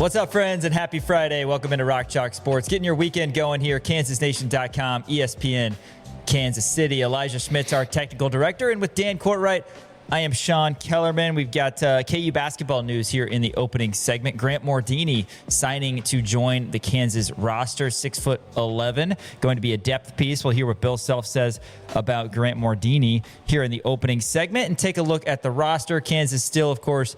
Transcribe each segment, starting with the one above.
What's up, friends, and happy Friday. Welcome into Rock Chalk Sports. Getting your weekend going here, kansasnation.com, ESPN, Kansas City. Elijah Schmidt's our technical director, and with Dan Courtwright, I am Sean Kellerman. We've got KU basketball news here in the opening segment. Grant Mordini signing to join the Kansas roster, 6'11", going to be a depth piece. We'll hear what Bill Self says about Grant Mordini here in the opening segment and take a look at the roster. Kansas still, of course,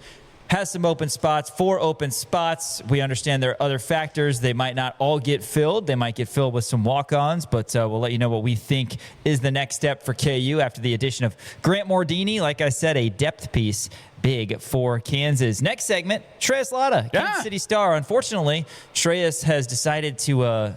has some open spots, 4 open spots. We understand there are other factors. They might not all get filled. They might get filled with some walk-ons, but we'll let you know what we think is the next step for KU after the addition of Grant Mordini. Like I said, a depth piece, big for Kansas. Next segment, Shreyas Laddha, Kansas City Star. Unfortunately, Shreyas has decided to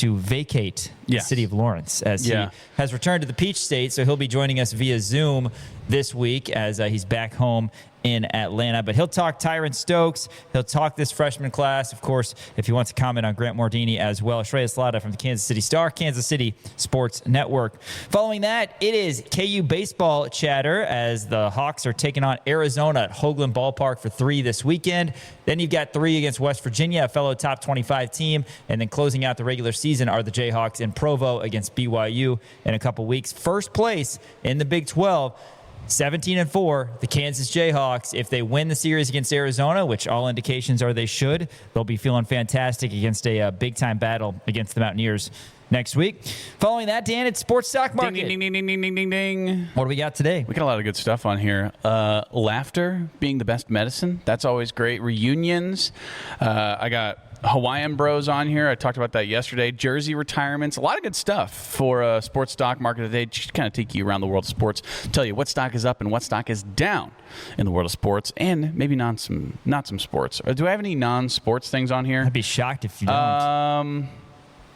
vacate the city of Lawrence as he has returned to the Peach State, so he'll be joining us via Zoom this week as he's back home in Atlanta. But he'll talk Tyran Stokes. He'll talk this freshman class. Of course, if you want to comment on Grant Mordini as well, Shreyas Laddha from the Kansas City Star, Kansas City Sports Network. Following that, it is KU baseball chatter as the Hawks are taking on Arizona at Hoagland Ballpark for 3 this weekend. Then you've got 3 against West Virginia, a fellow top 25 team. And then closing out the regular season are the Jayhawks in Provo against BYU in a couple weeks. First place in the Big 12. 17-4, the Kansas Jayhawks. If they win the series against Arizona, which all indications are they should, they'll be feeling fantastic against a big-time battle against the Mountaineers next week. Following that, Dan, it's Sports Stock Market. Ding, ding, ding, ding, ding, ding, ding. What do we got today? We got a lot of good stuff on here. Laughter being the best medicine. That's always great. Reunions. I got Hawaiian Bros on here. I talked about that yesterday. Jersey retirements. A lot of good stuff for Sports Stock Market today. Just kind of take you around the world of sports, tell you what stock is up and what stock is down in the world of sports, and maybe not some sports. Do I have any non-sports things on here? I'd be shocked if you don't.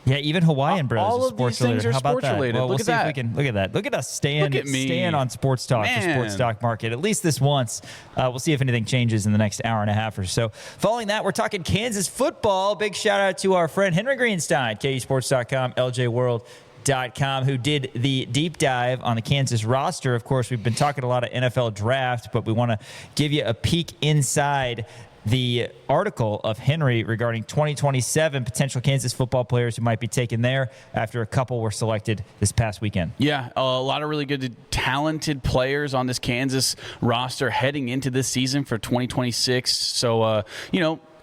Yeah, even Hawaiian Bros all is of sports these things related. are How about sports that? related. Well, Look we'll at see that. if we can look at that. Look at us staying on Sports Talk for Sports Stock Market. At least this once. We'll see if anything changes in the next hour and a half or so. Following that, we're talking Kansas football. Big shout out to our friend Henry Greenstein, KUSports.com, LJWorld.com, who did the deep dive on the Kansas roster. Of course, we've been talking a lot of NFL draft, but we want to give you a peek inside the article of Henry regarding 2027 potential Kansas football players who might be taken there after a couple were selected this past weekend. Yeah, a lot of really good, talented players on this Kansas roster heading into this season for 2026. So,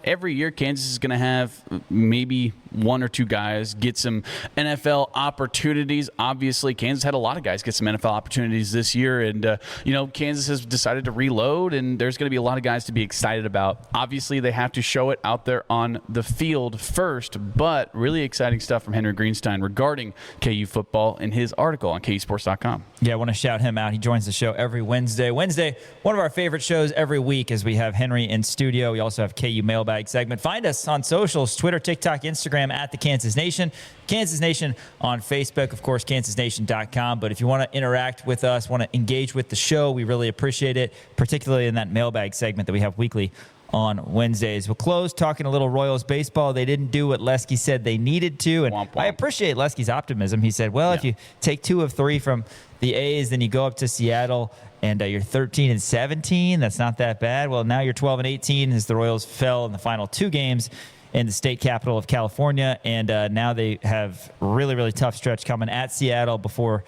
every year Kansas is going to have maybe 1 or 2 guys get some NFL opportunities. Obviously, Kansas had a lot of guys get some NFL opportunities this year, and Kansas has decided to reload, and there's going to be a lot of guys to be excited about. Obviously, they have to show it out there on the field first, but really exciting stuff from Henry Greenstein regarding KU football in his article on KUSports.com. Yeah, I want to shout him out. He joins the show every Wednesday. Wednesday, one of our favorite shows every week as we have Henry in studio. We also have KU Mailbag segment. Find us on socials, Twitter, TikTok, Instagram, at the Kansas Nation. Kansas Nation on Facebook, of course, kansasnation.com. But if you want to interact with us, want to engage with the show, we really appreciate it, particularly in that mailbag segment that we have weekly on Wednesdays. We'll close talking a little Royals baseball. They didn't do what Lesky said they needed to, and womp, womp. I appreciate Lesky's optimism. He said, well, if you take 2 of 3 from the A's, then you go up to Seattle, and you're 13-17. That's not that bad. Well, now you're 12-18 as the Royals fell in the final 2 games in the state capital of California, and now they have really, really tough stretch coming at Seattle before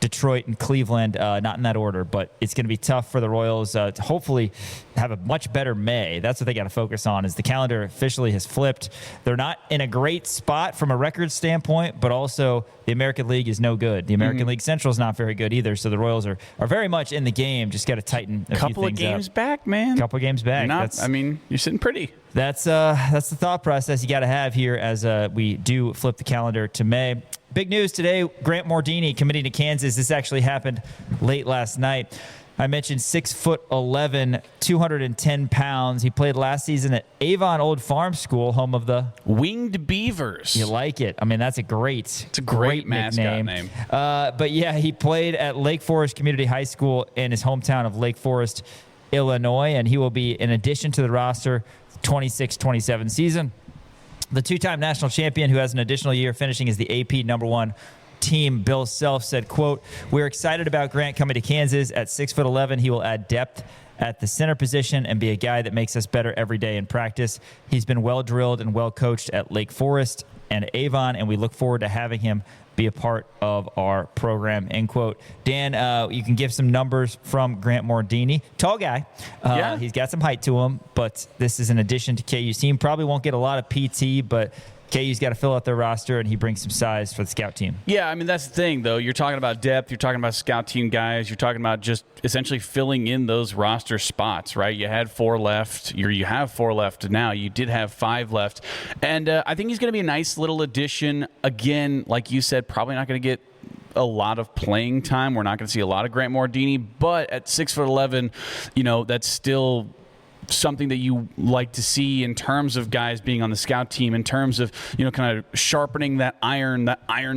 Detroit and Cleveland, not in that order, but it's going to be tough for the Royals to hopefully have a much better May. That's what they got to focus on, is the calendar officially has flipped. They're not in a great spot from a record standpoint, but also the American League is no good. The American League Central is not very good either, so the Royals are very much in the game. Just got to tighten a few things up. Couple of games back, man. Couple of games back. You're sitting pretty. That's the thought process you got to have here as we do flip the calendar to May. Big news today, Grant Mordini committing to Kansas. This actually happened late last night. I mentioned 6'11", 210 pounds. He played last season at Avon Old Farm School, home of the Winged Beavers. You like it? I mean, that's a great mascot name. But yeah, he played at Lake Forest Community High School in his hometown of Lake Forest, Illinois, and he will be in addition to the roster 26-27 season. The 2-time national champion who has an additional year finishing as the AP #1 team. Bill Self said, quote, "We're excited about Grant coming to Kansas. At 6'11", he will add depth at the center position and be a guy that makes us better every day in practice. He's been well drilled and well coached at Lake Forest and Avon, and we look forward to having him be a part of our program," end quote. Dan, you can give some numbers from Grant Mordini. Tall guy. Yeah. He's got some height to him, but this is an addition to KU's team. Probably won't get a lot of PT, but KU's got to fill out their roster, and he brings some size for the scout team. Yeah, I mean, that's the thing, though. You're talking about depth. You're talking about scout team guys. You're talking about just essentially filling in those roster spots, right? You had 4 left. You have 4 left now. You did have 5 left. And I think he's going to be a nice little addition. Again, like you said, probably not going to get a lot of playing time. We're not going to see a lot of Grant Mordini. But at 6'11", that's still something that you like to see in terms of guys being on the scout team, in terms of, kind of sharpening that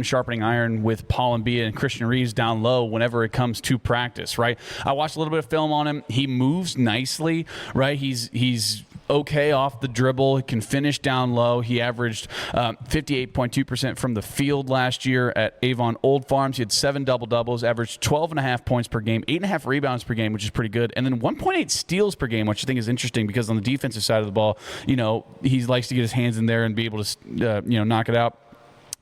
sharpening iron with Paul Mbia and Christian Reeves down low whenever it comes to practice, right? I watched a little bit of film on him. He moves nicely, right? He's okay off the dribble. He can finish down low. He averaged 58.2% from the field last year at Avon Old Farms. He had 7 double-doubles, averaged 12.5 points per game, 8.5 rebounds per game, which is pretty good, and then 1.8 steals per game, which I think is interesting because on the defensive side of the ball, he likes to get his hands in there and be able to, knock it out.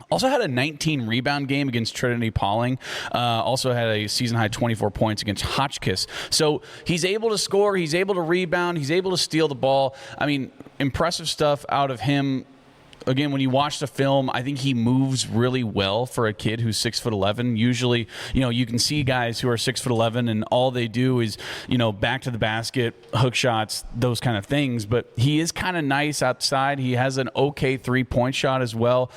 Also had a 19 rebound game against Trinity Pauling. Also had a season-high 24 points against Hotchkiss. So he's able to score. He's able to rebound. He's able to steal the ball. I mean, impressive stuff out of him. Again, when you watch the film, I think he moves really well for a kid who's 6'11". Usually, you can see guys who are 6'11" and all they do is, back to the basket, hook shots, those kind of things. But he is kind of nice outside. He has an okay 3-point shot as well.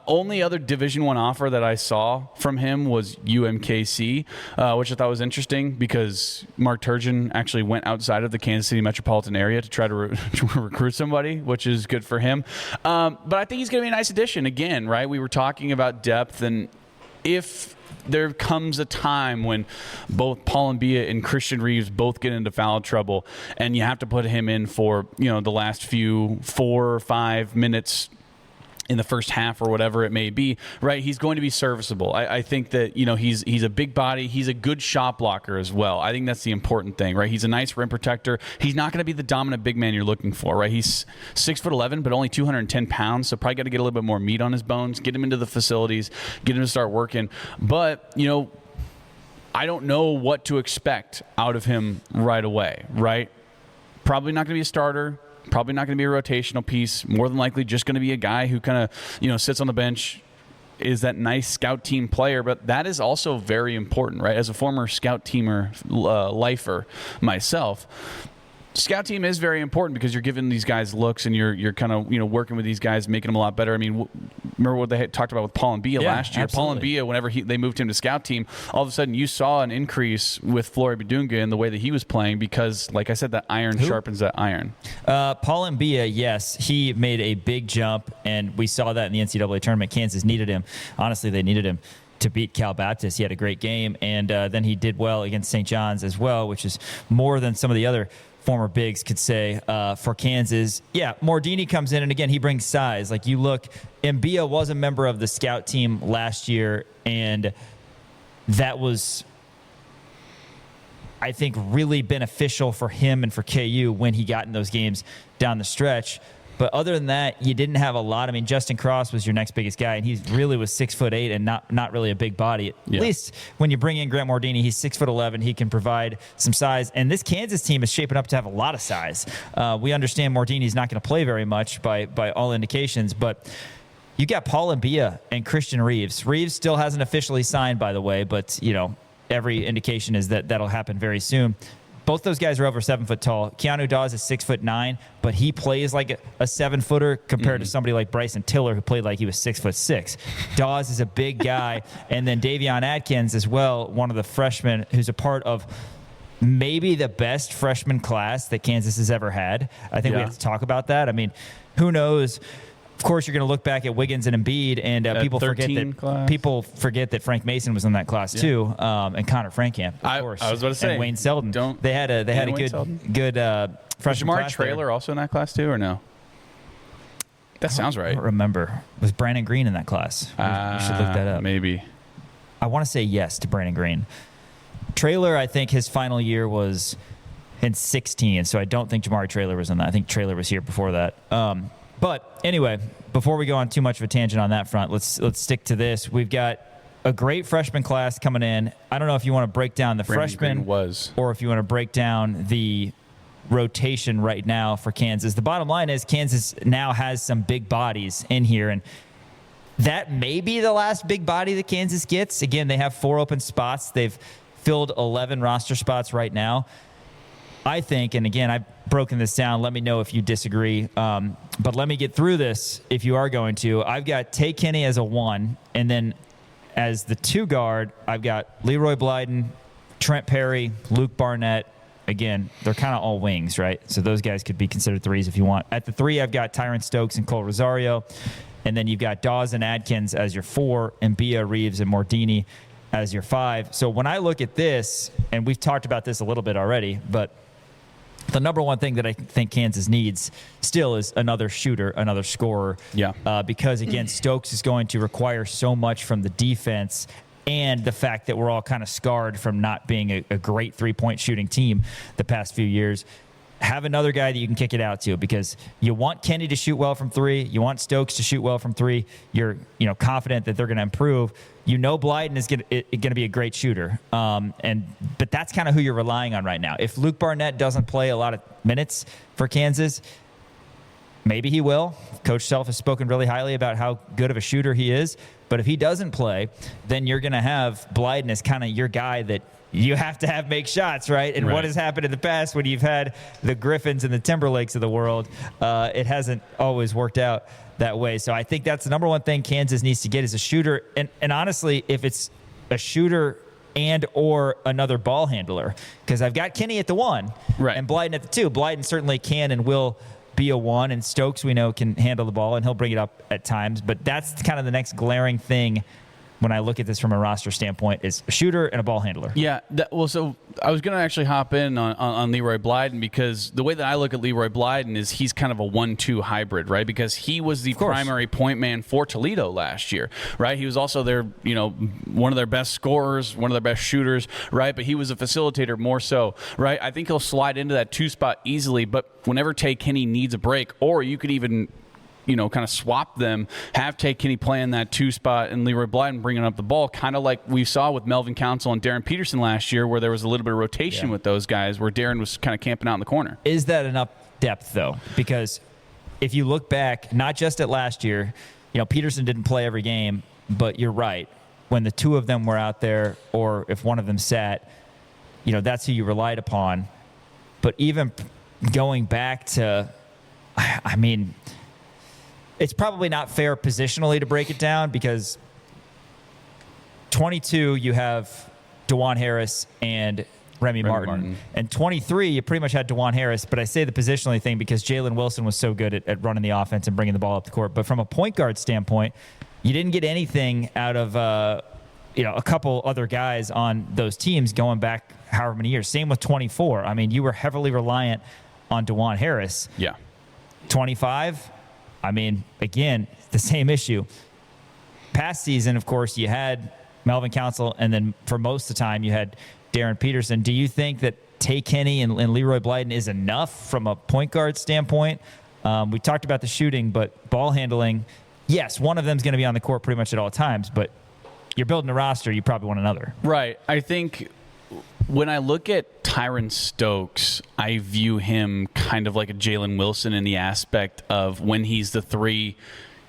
Only other Division I offer that I saw from him was UMKC, which I thought was interesting because Mark Turgeon actually went outside of the Kansas City metropolitan area to try to recruit somebody, which is good for him. But I think he's going to be a nice addition. Again, right? We were talking about depth, and if there comes a time when both Paul Mbia and Christian Reeves both get into foul trouble, and you have to put him in for the last few 4 or 5 minutes in the first half or whatever it may be, right? He's going to be serviceable. I think that, he's a big body. He's a good shot blocker as well. I think that's the important thing, right? He's a nice rim protector. He's not going to be the dominant big man you're looking for, right? He's 6'11", but only 210 pounds, so probably got to get a little bit more meat on his bones, get him into the facilities, get him to start working. But, I don't know what to expect out of him right away, right? Probably not going to be a starter. Probably not going to be a rotational piece. More than likely just going to be a guy who kind of, sits on the bench, is that nice scout team player. But that is also very important, right? As a former scout teamer lifer myself, scout team is very important because you're giving these guys looks and you're kind of working with these guys, making them a lot better. I mean, remember what they had talked about with Paul Mbia last year? Absolutely. Paul Mbia, whenever they moved him to scout team, all of a sudden you saw an increase with Flory Badunga in the way that he was playing because, like I said, that iron sharpens that iron. Paul Mbia, yes, he made a big jump, and we saw that in the NCAA tournament. Kansas needed him. Honestly, they needed him to beat Cal Baptist. He had a great game, and then he did well against St. John's as well, which is more than some of the other former bigs could say for Kansas. Yeah, Mordini comes in, and again, he brings size. Like, you look, Mbia was a member of the scout team last year, and that was, I think, really beneficial for him and for KU when he got in those games down the stretch. But other than that, you didn't have a lot. I mean, Justin Cross was your next biggest guy, and he really was 6'8" and not really a big body. At least when you bring in Grant Mordini, he's 6'11". He can provide some size. And this Kansas team is shaping up to have a lot of size. We understand Mordini's not going to play very much by all indications, but you got Paul Mbia and Christian Reeves. Reeves still hasn't officially signed, by the way, but every indication is that that'll happen very soon. Both those guys are over 7 foot tall. Keanu Dawes is 6'9", but he plays like a 7-footer compared to somebody like Bryson Tiller, who played like he was 6'6". Dawes is a big guy, and then Davion Atkins as well, one of the freshmen who's a part of maybe the best freshman class that Kansas has ever had. I think we have to talk about that. I mean, who knows? Of course, you're going to look back at Wiggins and Embiid, and people forget that Frank Mason was in that class too, and Connor Frankamp, of course. I was about to say, and Wayne Selden. They had a good freshman was Jamari class Traylor there. also in that class too, or no? That sounds right. I don't remember. Was Brandon Green in that class? We should look that up. Maybe. I want to say yes to Brandon Green. Traylor, I think his final year was in 16, so I don't think Jamari Traylor was in that. I think Traylor was here before that. But anyway, before we go on too much of a tangent on that front, let's stick to this. We've got a great freshman class coming in. I don't know if you want to break down the freshmen or if you want to break down the rotation right now for Kansas. The bottom line is Kansas now has some big bodies in here, and that may be the last big body that Kansas gets. Again, they have 4 open spots. They've filled 11 roster spots right now. I think, and again, I've broken this down. Let me know if you disagree. But let me get through this if you are going to. I've got Tay Kenny as a 1, and then as the 2 guard, I've got Leroy Blyden, Trent Perry, Luke Barnett. Again, they're kind of all wings, right? So those guys could be considered 3s if you want. At the 3, I've got Tyran Stokes and Cole Rosario. And then you've got Dawes and Adkins as your 4, and Bia, Reeves, and Mordini as your 5. So when I look at this, and we've talked about this a little bit already, but the number one thing that I think Kansas needs still is another shooter, another scorer. Yeah. Because, again, Stokes is going to require so much from the defense, and the fact that we're all kind of scarred from not being a great three-point shooting team the past few years. Have another guy that you can kick it out to, because you want Kenny to shoot well from 3. You want Stokes to shoot well from 3. You're confident that they're going to improve. Blyden is going to be a great shooter. But that's kind of who you're relying on right now. If Luke Barnett doesn't play a lot of minutes for Kansas, maybe he will. Coach Self has spoken really highly about how good of a shooter he is. But if he doesn't play, then you're going to have Blyden as kind of your guy that you have to have make shots, right? And what has happened in the past when you've had the Griffins and the Timberlakes of the world, it hasn't always worked out that way. So I think that's the number one thing Kansas needs to get is a shooter. And honestly, if it's a shooter and or another ball handler, because I've got Kenny at the 1 and Blyden at the 2. Blyden certainly can and will be a 1, and Stokes we know can handle the ball, and he'll bring it up at times. But that's kind of the next glaring thing when I look at this from a roster standpoint, is a shooter and a ball handler. Yeah, so I was going to actually hop in on Leroy Blyden, because the way that I look at Leroy Blyden is he's kind of a 1-2 hybrid, right? Because he was the primary point man for Toledo last year, right? He was also their, one of their best scorers, one of their best shooters, right? But he was a facilitator more so, right? I think he'll slide into that 2 spot easily, but whenever Tay Kenny needs a break, or you could even kind of swap them, have Tay Kenny playing that 2 spot and Leroy Blyden bringing up the ball, kind of like we saw with Melvin Council and Darren Peterson last year, where there was a little bit of rotation with those guys, where Darren was kind of camping out in the corner. Is that enough depth, though? Because if you look back, not just at last year, Peterson didn't play every game, but you're right. When the 2 of them were out there, or if one of them sat, that's who you relied upon. But even going back to, it's probably not fair positionally to break it down, because 22, you have DeJuan Harris and Remy Martin. And 23, you pretty much had DeJuan Harris. But I say the positionally thing because Jalen Wilson was so good at running the offense and bringing the ball up the court. But from a point guard standpoint, you didn't get anything out of a couple other guys on those teams going back however many years. Same with 24. You were heavily reliant on DeJuan Harris. Yeah. 25, again, the same issue. Past season, of course, you had Melvin Council, and then for most of the time you had Darren Peterson. Do you think that Tay Kenny and Leroy Blyden is enough from a point guard standpoint? We talked about the shooting, but ball handling, yes, one of them is going to be on the court pretty much at all times, but you're building a roster, you probably want another. Right. I think when I look at Tyran Stokes, I view him kind of like a Jalen Wilson in the aspect of when he's the 3,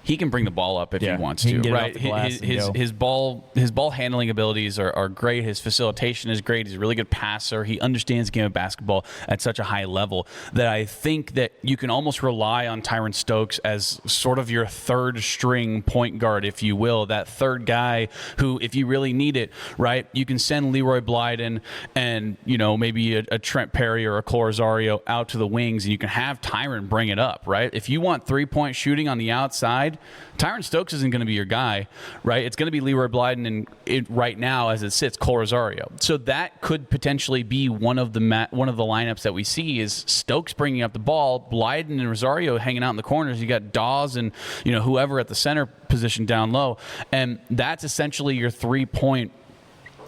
he can bring the ball up if he wants to, right? His ball handling abilities are great. His facilitation is great. He's a really good passer. He understands the game of basketball at such a high level that I think that you can almost rely on Tyran Stokes as sort of your 3rd string point guard, if you will, that 3rd guy who, if you really need it, right, you can send Leroy Blyden and maybe a Trent Perry or a Cole Rosario out to the wings, and you can have Tyran bring it up, right? If you want 3-point shooting on the outside, side, Tyran Stokes isn't going to be your guy, right? It's going to be Leroy Blyden, and right now, as it sits, Cole Rosario. So that could potentially be one of the lineups that we see is Stokes bringing up the ball, Blyden and Rosario hanging out in the corners. You got Dawes and whoever at the center position down low, and that's essentially your 3-point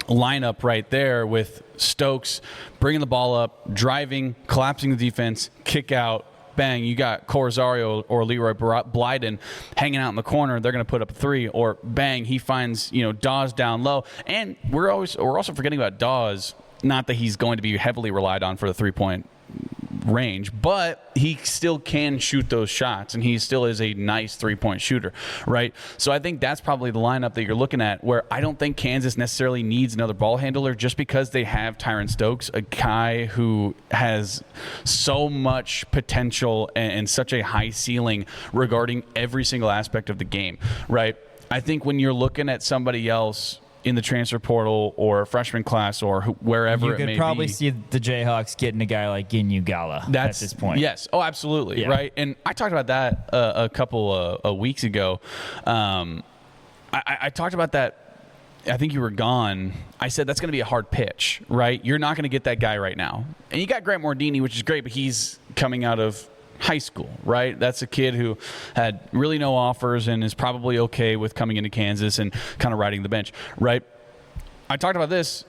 lineup right there, with Stokes bringing the ball up, driving, collapsing the defense, kick out, bang, you got Cole Rosario or Leroy Blyden hanging out in the corner. They're going to put up a 3, or bang, he finds Dawes down low. And we're also forgetting about Dawes. Not that he's going to be heavily relied on for the 3-point range, but he still can shoot those shots, and he still is a nice 3-point shooter, right? So I think that's probably the lineup that you're looking at, where I don't think Kansas necessarily needs another ball handler, just because they have Tyran Stokes, a guy who has so much potential and such a high ceiling regarding every single aspect of the game, right? I think when you're looking at somebody else in the transfer portal or freshman class or wherever it may be, you could probably see the Jayhawks getting a guy like Ginyu Gala at this point. Yes. Oh, absolutely. Yeah. Right. And I talked about that a couple of weeks ago. I talked about that. I think you were gone. I said that's going to be a hard pitch, right? You're not going to get that guy right now. And you got Grant Mordini, which is great, but he's coming out of high school, right? That's a kid who had really no offers and is probably okay with coming into Kansas and kind of riding the bench, right? I talked about this.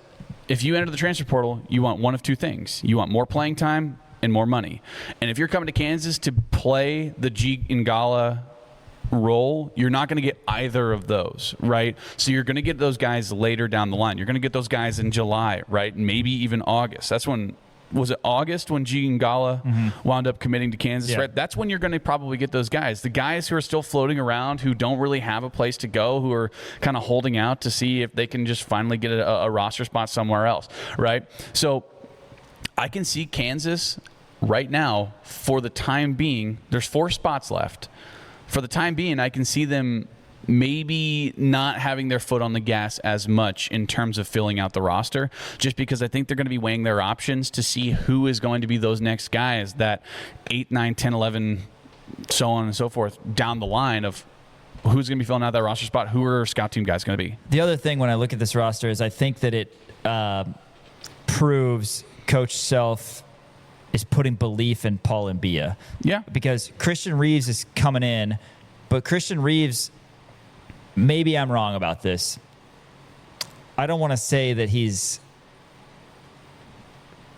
If you enter the transfer portal, you want one of two things. You want more playing time and more money. And if you're coming to Kansas to play the G Ngala role, you're not going to get either of those, right? So you're going to get those guys later down the line. You're going to get those guys in July, right? Maybe even August. That's when was it August when G Ngala wound up committing to Kansas, right? That's when you're going to probably get those guys. The guys who are still floating around, who don't really have a place to go, who are kind of holding out to see if they can just finally get a roster spot somewhere else, right? So I can see Kansas right now, for the time being, there's 4 spots left. For the time being, I can see them maybe not having their foot on the gas as much in terms of filling out the roster, just because I think they're going to be weighing their options to see who is going to be those next guys, that 8, 9, 10, 11, so on and so forth, down the line of who's going to be filling out that roster spot, who are scout team guys going to be. The other thing when I look at this roster is I think that it proves Coach Self is putting belief in Paul Mbia. Yeah. Because Christian Reeves is coming in, but Christian Reeves, maybe I'm wrong about this. I don't want to say that he's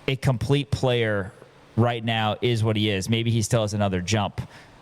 a complete player right now is what he is. Maybe he still has another jump,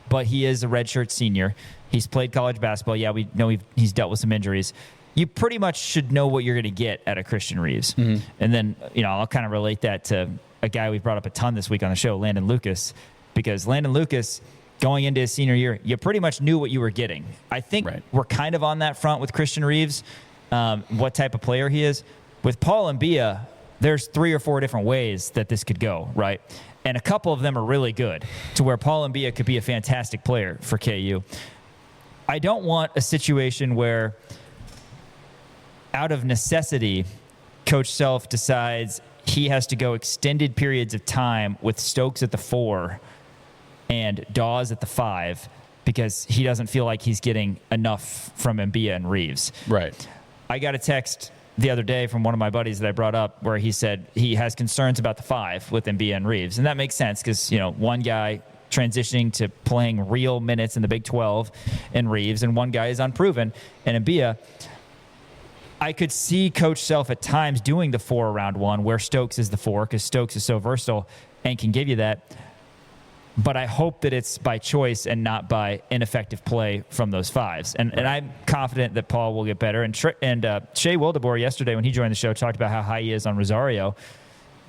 but he is a redshirt senior. He's played college basketball. Yeah, we know he's dealt with some injuries. You pretty much should know what you're going to get out of Christian Reeves. Mm-hmm. And then, I'll kind of relate that to a guy we've brought up a ton this week on the show, Landon Lucas, because Landon Lucas, going into his senior year, you pretty much knew what you were getting. I think we're kind of on that front with Christian Reeves, what type of player he is. With Paul Mbia, there's 3 or 4 different ways that this could go, right? And a couple of them are really good, to where Paul Mbia could be a fantastic player for KU. I don't want a situation where, out of necessity, Coach Self decides he has to go extended periods of time with Stokes at the 4 and Dawes at the 5 because he doesn't feel like he's getting enough from Mbia and Reeves. Right. I got a text the other day from one of my buddies that I brought up where he said he has concerns about the 5 with Mbia and Reeves. And that makes sense because, one guy transitioning to playing real minutes in the Big 12 and Reeves, and one guy is unproven. And Mbia, I could see Coach Self at times doing the 4 around 1 where Stokes is the 4 because Stokes is so versatile and can give you that. But I hope that it's by choice and not by ineffective play from those 5s. And I'm confident that Paul will get better. And Shea Wildeboer yesterday when he joined the show talked about how high he is on Rosario.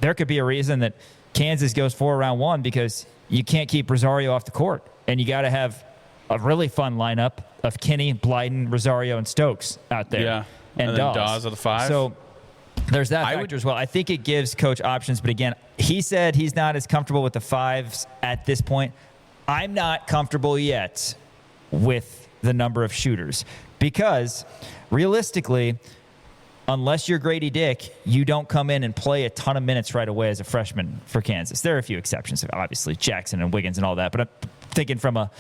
There could be a reason that Kansas goes 4 around 1 because you can't keep Rosario off the court. And you got to have a really fun lineup of Kinney, Blyden, Rosario, and Stokes out there. Yeah. And then Dawes at the 5. So there's that factor as well. I think it gives Coach options, but again, he said he's not as comfortable with the 5s at this point. I'm not comfortable yet with the number of shooters because realistically, unless you're Grady Dick, you don't come in and play a ton of minutes right away as a freshman for Kansas. There are a few exceptions, obviously, Jackson and Wiggins and all that, but I'm thinking from a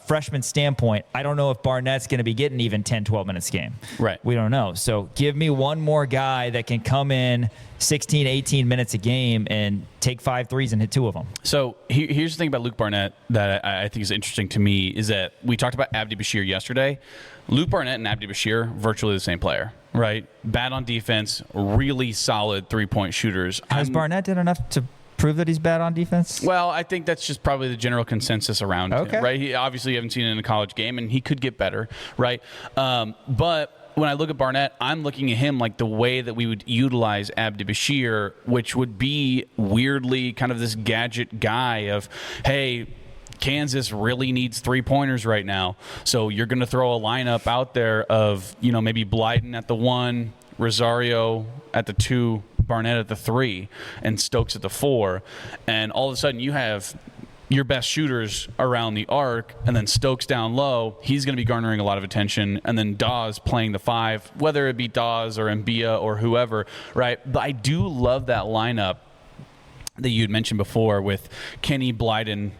freshman standpoint, I don't know if Barnett's going to be getting even 10, 12 minutes a game. Right. We don't know. So give me one more guy that can come in 16, 18 minutes a game and take 5 threes and hit 2 of them. So here's the thing about Luke Barnett that I think is interesting to me is that we talked about Abdi Bashir yesterday. Luke Barnett and Abdi Bashir, virtually the same player, right? Bad on defense, really solid three-point shooters. Has Barnett done enough to prove that he's bad on defense? Well, I think that's just probably the general consensus around him, right? He obviously you haven't seen it in a college game, and he could get better, right? But when I look at Barnett, I'm looking at him like the way that we would utilize Abdi Bashir, which would be weirdly kind of this gadget guy of, hey, Kansas really needs 3-pointers right now. So you're going to throw a lineup out there of, maybe Blyden at the 1, Rosario at the 2, Barnett at the 3, and Stokes at the 4. And all of a sudden you have your best shooters around the arc, and then Stokes down low. He's going to be garnering a lot of attention. And then Dawes playing the 5, whether it be Dawes or Mbia or whoever, right? But I do love that lineup that you had mentioned before with Kenny, Blyden,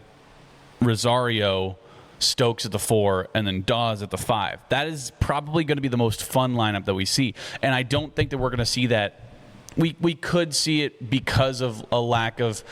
Rosario, Stokes at the 4, and then Dawes at the 5. That is probably going to be the most fun lineup that we see. And I don't think that we're going to see that. We could see it because of a lack of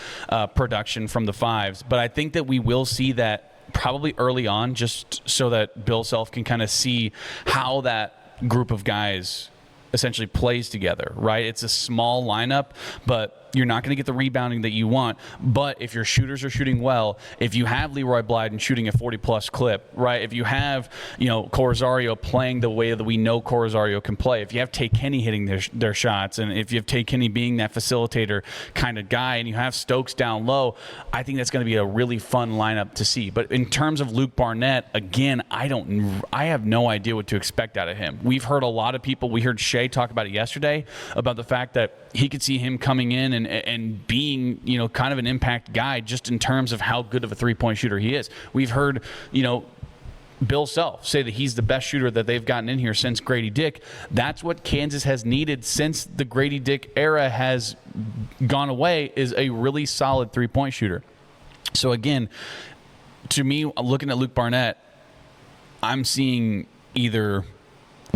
production from the 5s, but I think that we will see that probably early on, just so that Bill Self can kind of see how that group of guys essentially plays together, right? It's a small lineup, but you're not going to get the rebounding that you want. But if your shooters are shooting well, if you have Leroy Blyden shooting a 40-plus clip, right? If you have, Corrosario playing the way that we know Corrosario can play, if you have Tay Kenny hitting their shots, and if you have Tay Kenny being that facilitator kind of guy, and you have Stokes down low, I think that's going to be a really fun lineup to see. But in terms of Luke Barnett, again, I have no idea what to expect out of him. We've heard a lot of people, we heard Shea talk about it yesterday, about the fact that he could see him coming in and being, kind of an impact guy just in terms of how good of a three-point shooter he is. We've heard, Bill Self say that he's the best shooter that they've gotten in here since Grady Dick. That's what Kansas has needed since the Grady Dick era has gone away, is a really solid three-point shooter. So again, to me, looking at Luke Barnett, I'm seeing either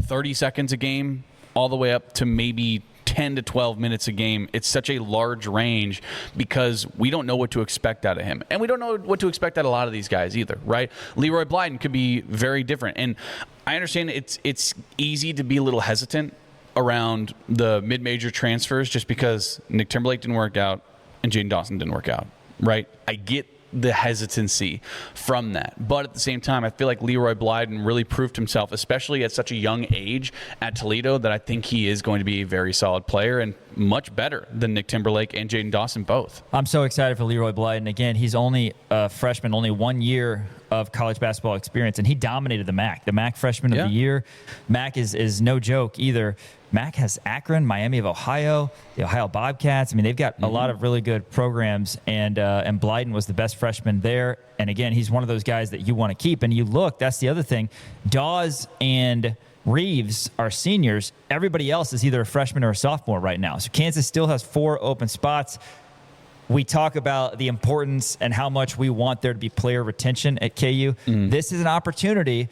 30 seconds a game all the way up to maybe 10 to 12 minutes a game. It's such a large range because we don't know what to expect out of him. And we don't know what to expect out of a lot of these guys either, right? Leroy Blyden could be very different. And I understand it's easy to be a little hesitant around the mid-major transfers just because Nick Timberlake didn't work out and Jaden Dawson didn't work out, right? I get the hesitancy from that. But at the same time, I feel like Leroy Blyden really proved himself, especially at such a young age at Toledo, that I think he is going to be a very solid player and much better than Nick Timberlake and Jaden Dawson both. I'm so excited for Leroy Blyden. Again, he's only a freshman, only 1 year of college basketball experience, and he dominated the MAC freshman of the year. MAC is no joke either. MAC has Akron, Miami of Ohio, the Ohio Bobcats. I mean, they've got a lot of really good programs, and Blyden was the best freshman there. And again, he's one of those guys that you want to keep. And you look, that's the other thing. Dawes and Reeves are seniors. Everybody else is either a freshman or a sophomore right now. So Kansas still has 4 open spots. We talk about the importance and how much we want there to be player retention at KU. This is an opportunity.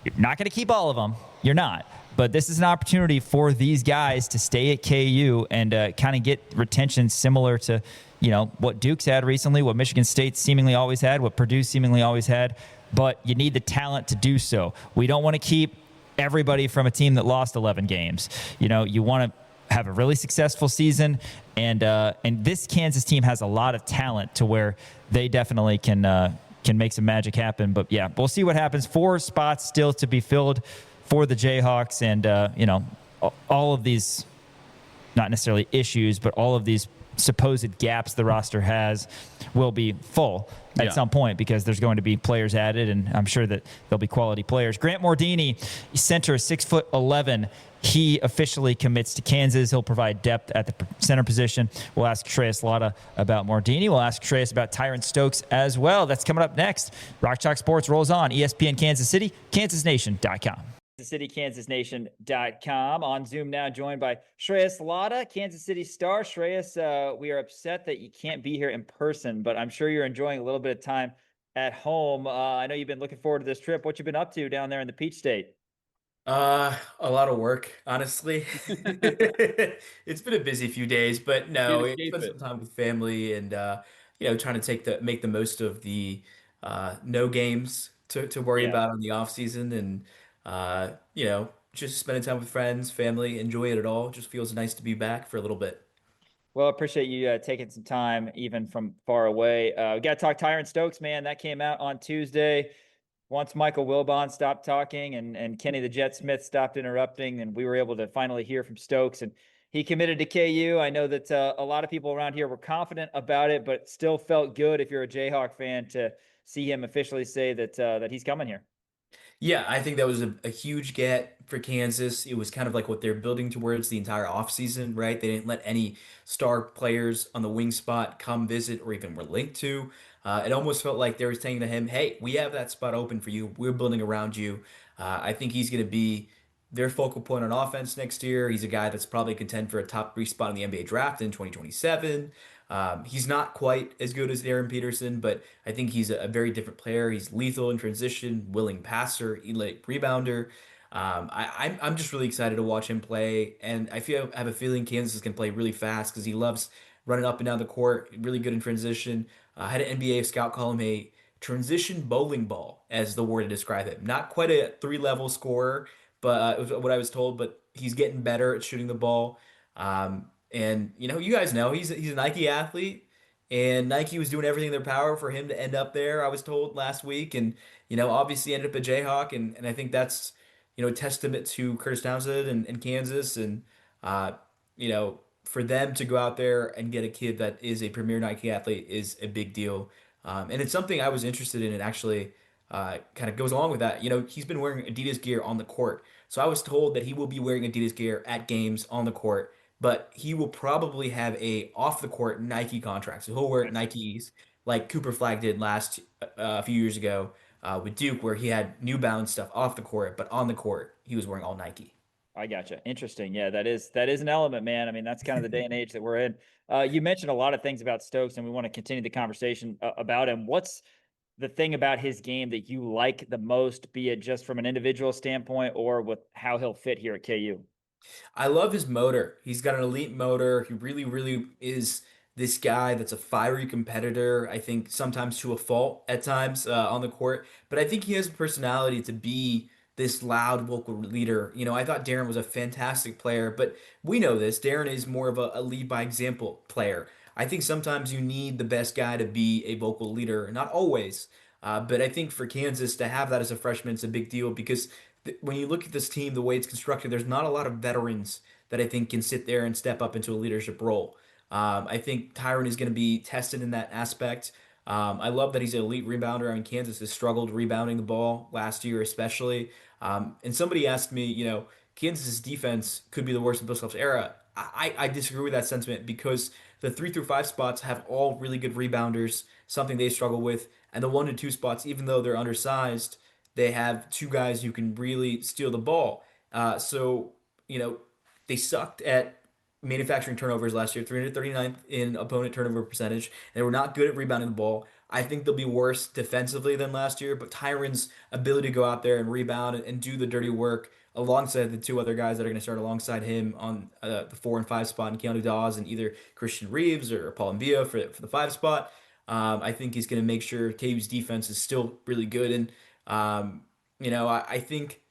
You're not going to keep all of them. You're not. But this is an opportunity for these guys to stay at KU and kind of get retention similar to, what Duke's had recently, what Michigan State seemingly always had, what Purdue seemingly always had. But you need the talent to do so. We don't want to keep everybody from a team that lost 11 games. You want to have a really successful season, and this Kansas team has a lot of talent to where they definitely can make some magic happen. But yeah, we'll see what happens. 4 spots still to be filled for the Jayhawks, and all of these, not necessarily issues, but all of these supposed gaps the roster has will be full at some point because there's going to be players added, and I'm sure that there'll be quality players. Grant Mordini, center, 6'11". He officially commits to Kansas. He'll provide depth at the center position. We'll ask Shreyas Laddha about Mordini. We'll ask Shreyas about Tyran Stokes as well. That's coming up next. Rock Chalk Sports rolls on. ESPN Kansas City, KansasNation.com. KansasCityKansasNation.com. On Zoom now, joined by Shreyas Laddha, Kansas City Star. Shreyas, we are upset that you can't be here in person, but I'm sure you're enjoying a little bit of time at home. I know you've been looking forward to this trip. What you been up to down there in the Peach State? A lot of work, honestly. It's been a busy few days, but Can't no, it's escape spent some it. time with family and trying to make the most of the no games to worry Yeah. about on the off season and just spending time with friends, family, enjoy it all. Just feels nice to be back for a little bit. Well, I appreciate you taking some time, even from far away. We got to talk Tyran Stokes, man. That came out on Tuesday. Once Michael Wilbon stopped talking and Kenny the Jet Smith stopped interrupting, and we were able to finally hear from Stokes, and he committed to KU. I know that a lot of people around here were confident about it, but still felt good if you're a Jayhawk fan to see him officially say that he's coming here. Yeah, I think that was a huge get for Kansas. It was kind of like what they're building towards the entire offseason, right? They didn't let any star players on the wing spot come visit or even were linked to. It almost felt like they were saying to him, hey, we have that spot open for you. We're building around you. I think he's going to be their focal point on offense next year. He's a guy that's probably contend for a top three spot in the NBA draft in 2027. He's not quite as good as Aaron Peterson, but I think he's a very different player. He's lethal in transition, willing passer, elite rebounder. I'm just really excited to watch him play, and I have a feeling Kansas can play really fast because he loves running up and down the court, really good in transition. I had an NBA scout call him a transition bowling ball as the word to describe him. Not quite a three-level scorer, but it was what I was told. But he's getting better at shooting the ball. And you guys know he's a Nike athlete, and Nike was doing everything in their power for him to end up there. I was told last week, and obviously ended up a Jayhawk, and I think that's a testament to Curtis Townsend and Kansas, and uh, for them to go out there and get a kid that is a premier Nike athlete is a big deal, and it's something I was interested in, and actually kind of goes along with that. He's been wearing Adidas gear on the court, so I was told that he will be wearing Adidas gear at games on the court, but he will probably have a off the court Nike contract. So he'll wear Gotcha. Nikes like Cooper Flag did last a few years ago with Duke, where he had New Balance stuff off the court, but on the court he was wearing all Nike. I gotcha. Interesting. Yeah, that is an element, man. I mean, that's kind of the day and age that we're in. You mentioned a lot of things about Stokes, and we want to continue the conversation about him. What's the thing about his game that you like the most, be it just from an individual standpoint or with how he'll fit here at KU? I love his motor. He's got an elite motor. He really, really is this guy that's a fiery competitor. I think sometimes to a fault at times on the court, but I think he has a personality to be this loud vocal leader. I thought Darren was a fantastic player, but we know this. Darren is more of a lead by example player. I think sometimes you need the best guy to be a vocal leader, not always. But I think for Kansas to have that as a freshman is a big deal because when you look at this team, the way it's constructed, there's not a lot of veterans that I think can sit there and step up into a leadership role. I think Tyron is going to be tested in that aspect. I love that he's an elite rebounder. I mean, Kansas has struggled rebounding the ball last year, especially. And somebody asked me, Kansas's defense could be the worst in Bill Self's era. I disagree with that sentiment because the 3 through 5 spots have all really good rebounders, something they struggle with. And the 1 to 2 spots, even though they're undersized, they have two guys who can really steal the ball. So, you know, they sucked at manufacturing turnovers last year, 339th in opponent turnover percentage. They were not good at rebounding the ball. I think they'll be worse defensively than last year, but Tyron's ability to go out there and rebound and do the dirty work alongside the two other guys that are going to start alongside him on the 4 and 5 spot, and Keanu Dawes and either Christian Reeves or Paul Mbia for the 5 spot. I think he's going to make sure KU's defense is still really good. And I think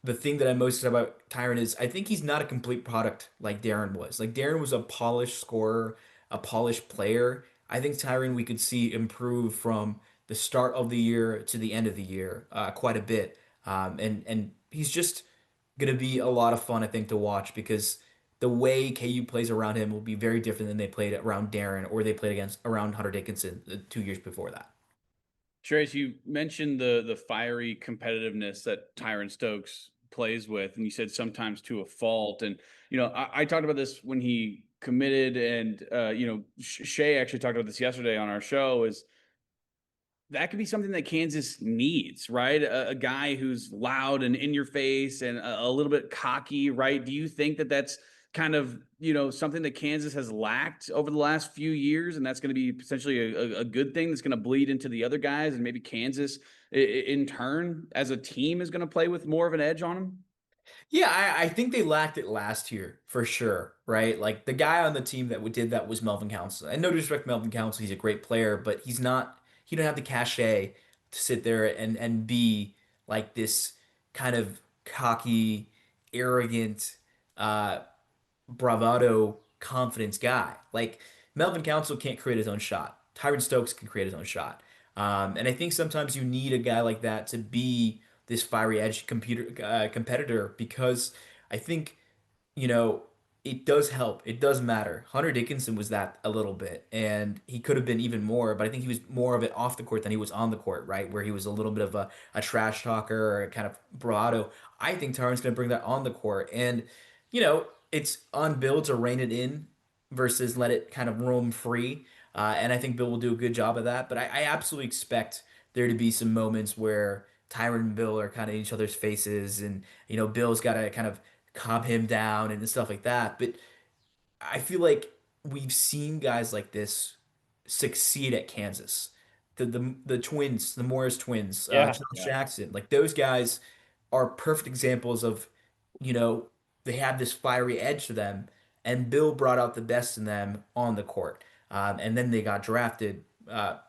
the thing that I'm most excited about Tyron is I think he's not a complete product like Darren was. Like Darren was a polished scorer, a polished player. I think Tyron we could see improve from the start of the year to the end of the year quite a bit. And he's just gonna be a lot of fun I think to watch because the way KU plays around him will be very different than they played around Darren or they played against around Hunter Dickinson the 2 years before that. Shreyas, you mentioned the fiery competitiveness that Tyran Stokes plays with, and you said sometimes to a fault. And I talked about this when he committed, and Shay actually talked about this yesterday on our show. Is that could be something that Kansas needs, right? A guy who's loud and in your face and a little bit cocky, right? Do you think that that's kind of, something that Kansas has lacked over the last few years, and that's going to be potentially a good thing that's going to bleed into the other guys, and maybe Kansas in turn as a team is going to play with more of an edge on them? Yeah, I think they lacked it last year for sure, right? Like the guy on the team that did that was Melvin Council. And no disrespect to Melvin Council, he's a great player, but he don't have the cachet to sit there and be like this kind of cocky, arrogant, uh, bravado, confidence guy. Like Melvin Council can't create his own shot. Tyran Stokes can create his own shot. And I think sometimes you need a guy like that to be this fiery edge competitor because I think you know, it does help. It does matter. Hunter Dickinson was that a little bit, and he could have been even more, but I think he was more of it off the court than he was on the court, right? Where he was a little bit of a trash talker or a kind of bravado. I think Tyron's going to bring that on the court. And, it's on Bill to rein it in versus let it kind of roam free. And I think Bill will do a good job of that. But I absolutely expect there to be some moments where Tyron and Bill are kind of in each other's faces, and, Bill's got to kind of calm him down and stuff like that. But I feel like we've seen guys like this succeed at Kansas. The twins, the Morris twins, Yeah. Josh Jackson, like those guys are perfect examples of, you know, they have this fiery edge to them, and Bill brought out the best in them on the court. And then they got drafted,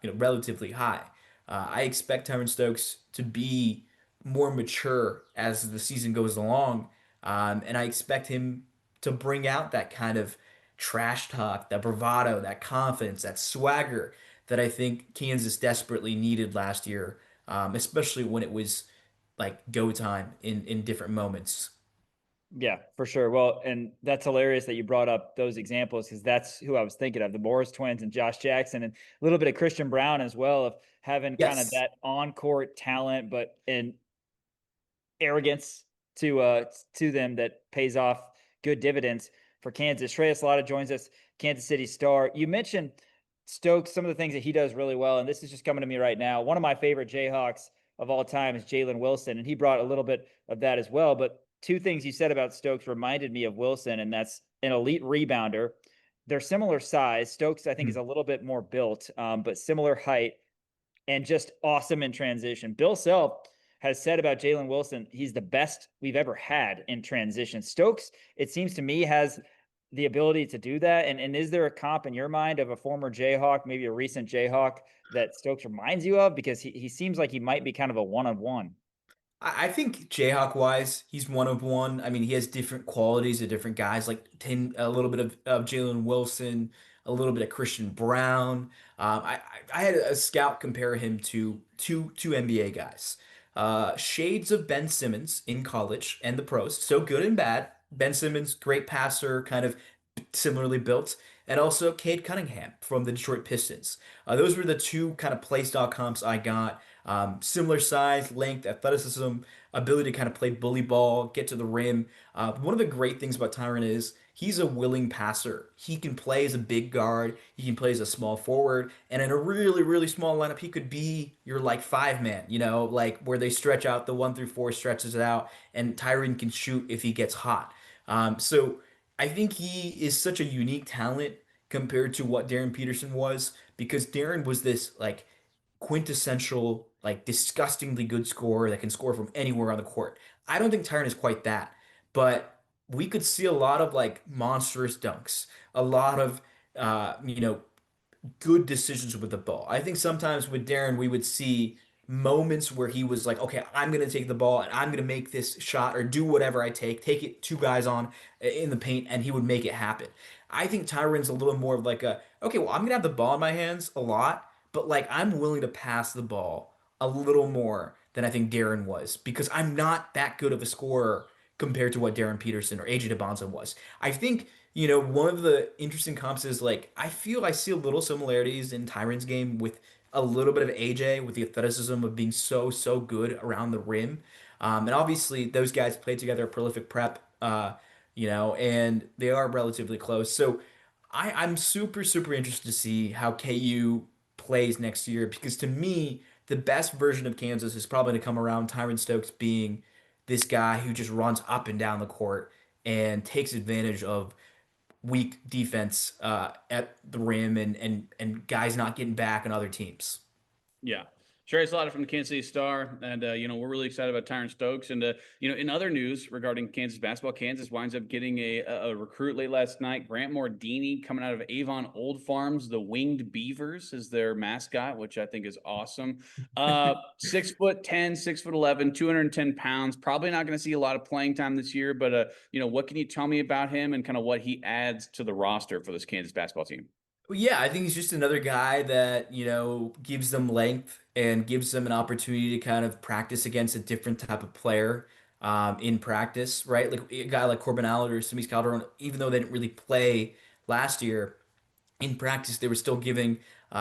relatively high. I expect Tyron Stokes to be more mature as the season goes along, and I expect him to bring out that kind of trash talk, that bravado, that confidence, that swagger that I think Kansas desperately needed last year, especially when it was like go time in different moments. Yeah, for sure. Well, and that's hilarious that you brought up those examples because that's who I was thinking of, the Morris twins and Josh Jackson, and a little bit of Christian Brown as well, of having kind of Yes. that on-court talent, but in arrogance to them that pays off good dividends for Kansas. Shreyas Laddha joins us, Kansas City Star. You mentioned Stokes, some of the things that he does really well, and this is just coming to me right now. One of my favorite Jayhawks of all time is Jalen Wilson, and he brought a little bit of that as well. But two things you said about Stokes reminded me of Wilson, and that's an elite rebounder. They're similar size. Stokes, I think, is a little bit more built, but similar height and just awesome in transition. Bill Self has said about Jalen Wilson, he's the best we've ever had in transition. Stokes, it seems to me, has the ability to do that. And is there a comp in your mind of a former Jayhawk, maybe a recent Jayhawk, that Stokes reminds you of? Because he seems like he might be kind of a one-on-one. I think Jayhawk wise, he's one of one. I mean, he has different qualities of different guys, like a little bit of Jalen Wilson, a little bit of Christian Brown. I had a scout compare him to two NBA guys, shades of Ben Simmons in college and the pros, so good and bad. Ben Simmons, great passer, kind of similarly built, and also Cade Cunningham from the Detroit Pistons. Those were the two kind of play style comps I got. Similar size, length, athleticism, ability to kind of play bully ball, get to the rim. One of the great things about Tyron is he's a willing passer. He can play as a big guard, he can play as a small forward, and in a really, really small lineup, he could be your like five man, like where they stretch out the 1 through 4 stretches it out, and Tyron can shoot if he gets hot. So I think he is such a unique talent compared to what Darren Peterson was because Darren was this like quintessential, like disgustingly good scorer that can score from anywhere on the court. I don't think Tyron is quite that, but we could see a lot of like monstrous dunks, a lot of good decisions with the ball. I think sometimes with Darren, we would see moments where he was like, okay, I'm going to take the ball and I'm going to make this shot or do whatever I take it two guys on in the paint, and he would make it happen. I think Tyron's a little more of like okay, well, I'm going to have the ball in my hands a lot, but like I'm willing to pass the ball a little more than I think Darren was because I'm not that good of a scorer compared to what Darren Peterson or AJ DeBonza was. I think one of the interesting comps is like I feel I see a little similarities in Tyron's game with a little bit of AJ with the athleticism of being so good around the rim. And obviously those guys played together at prolific prep, and they are relatively close. So I'm super interested to see how KU plays next year because to me, the best version of Kansas is probably to come around Tyron Stokes being this guy who just runs up and down the court and takes advantage of weak defense at the rim and guys not getting back on other teams. Yeah. Shreyas Laddha from the Kansas City Star, and we're really excited about Tyran Stokes. And in other news regarding Kansas basketball, Kansas winds up getting a recruit late last night. Grant Mordini coming out of Avon Old Farms, the Winged Beavers is their mascot, which I think is awesome. 6'10", 6'11", 210 pounds. Probably not going to see a lot of playing time this year, but what can you tell me about him and kind of what he adds to the roster for this Kansas basketball team? Well, yeah, I think he's just another guy that, gives them length and gives them an opportunity to kind of practice against a different type of player in practice, right? Like a guy like Corbin Allen or Simis Calderon, even though they didn't really play last year, in practice, they were still giving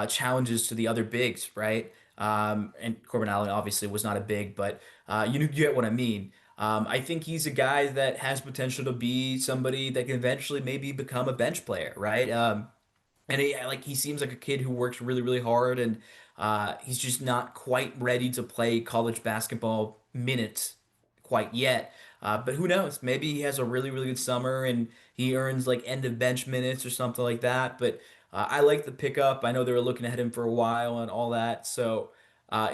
challenges to the other bigs, right? And Corbin Allen obviously was not a big, but you get what I mean. I think he's a guy that has potential to be somebody that can eventually maybe become a bench player, right? And he seems like a kid who works really, really hard, and he's just not quite ready to play college basketball minutes quite yet. But who knows? Maybe he has a really, really good summer and he earns like end of bench minutes or something like that. But I like the pickup. I know they were looking at him for a while and all that. So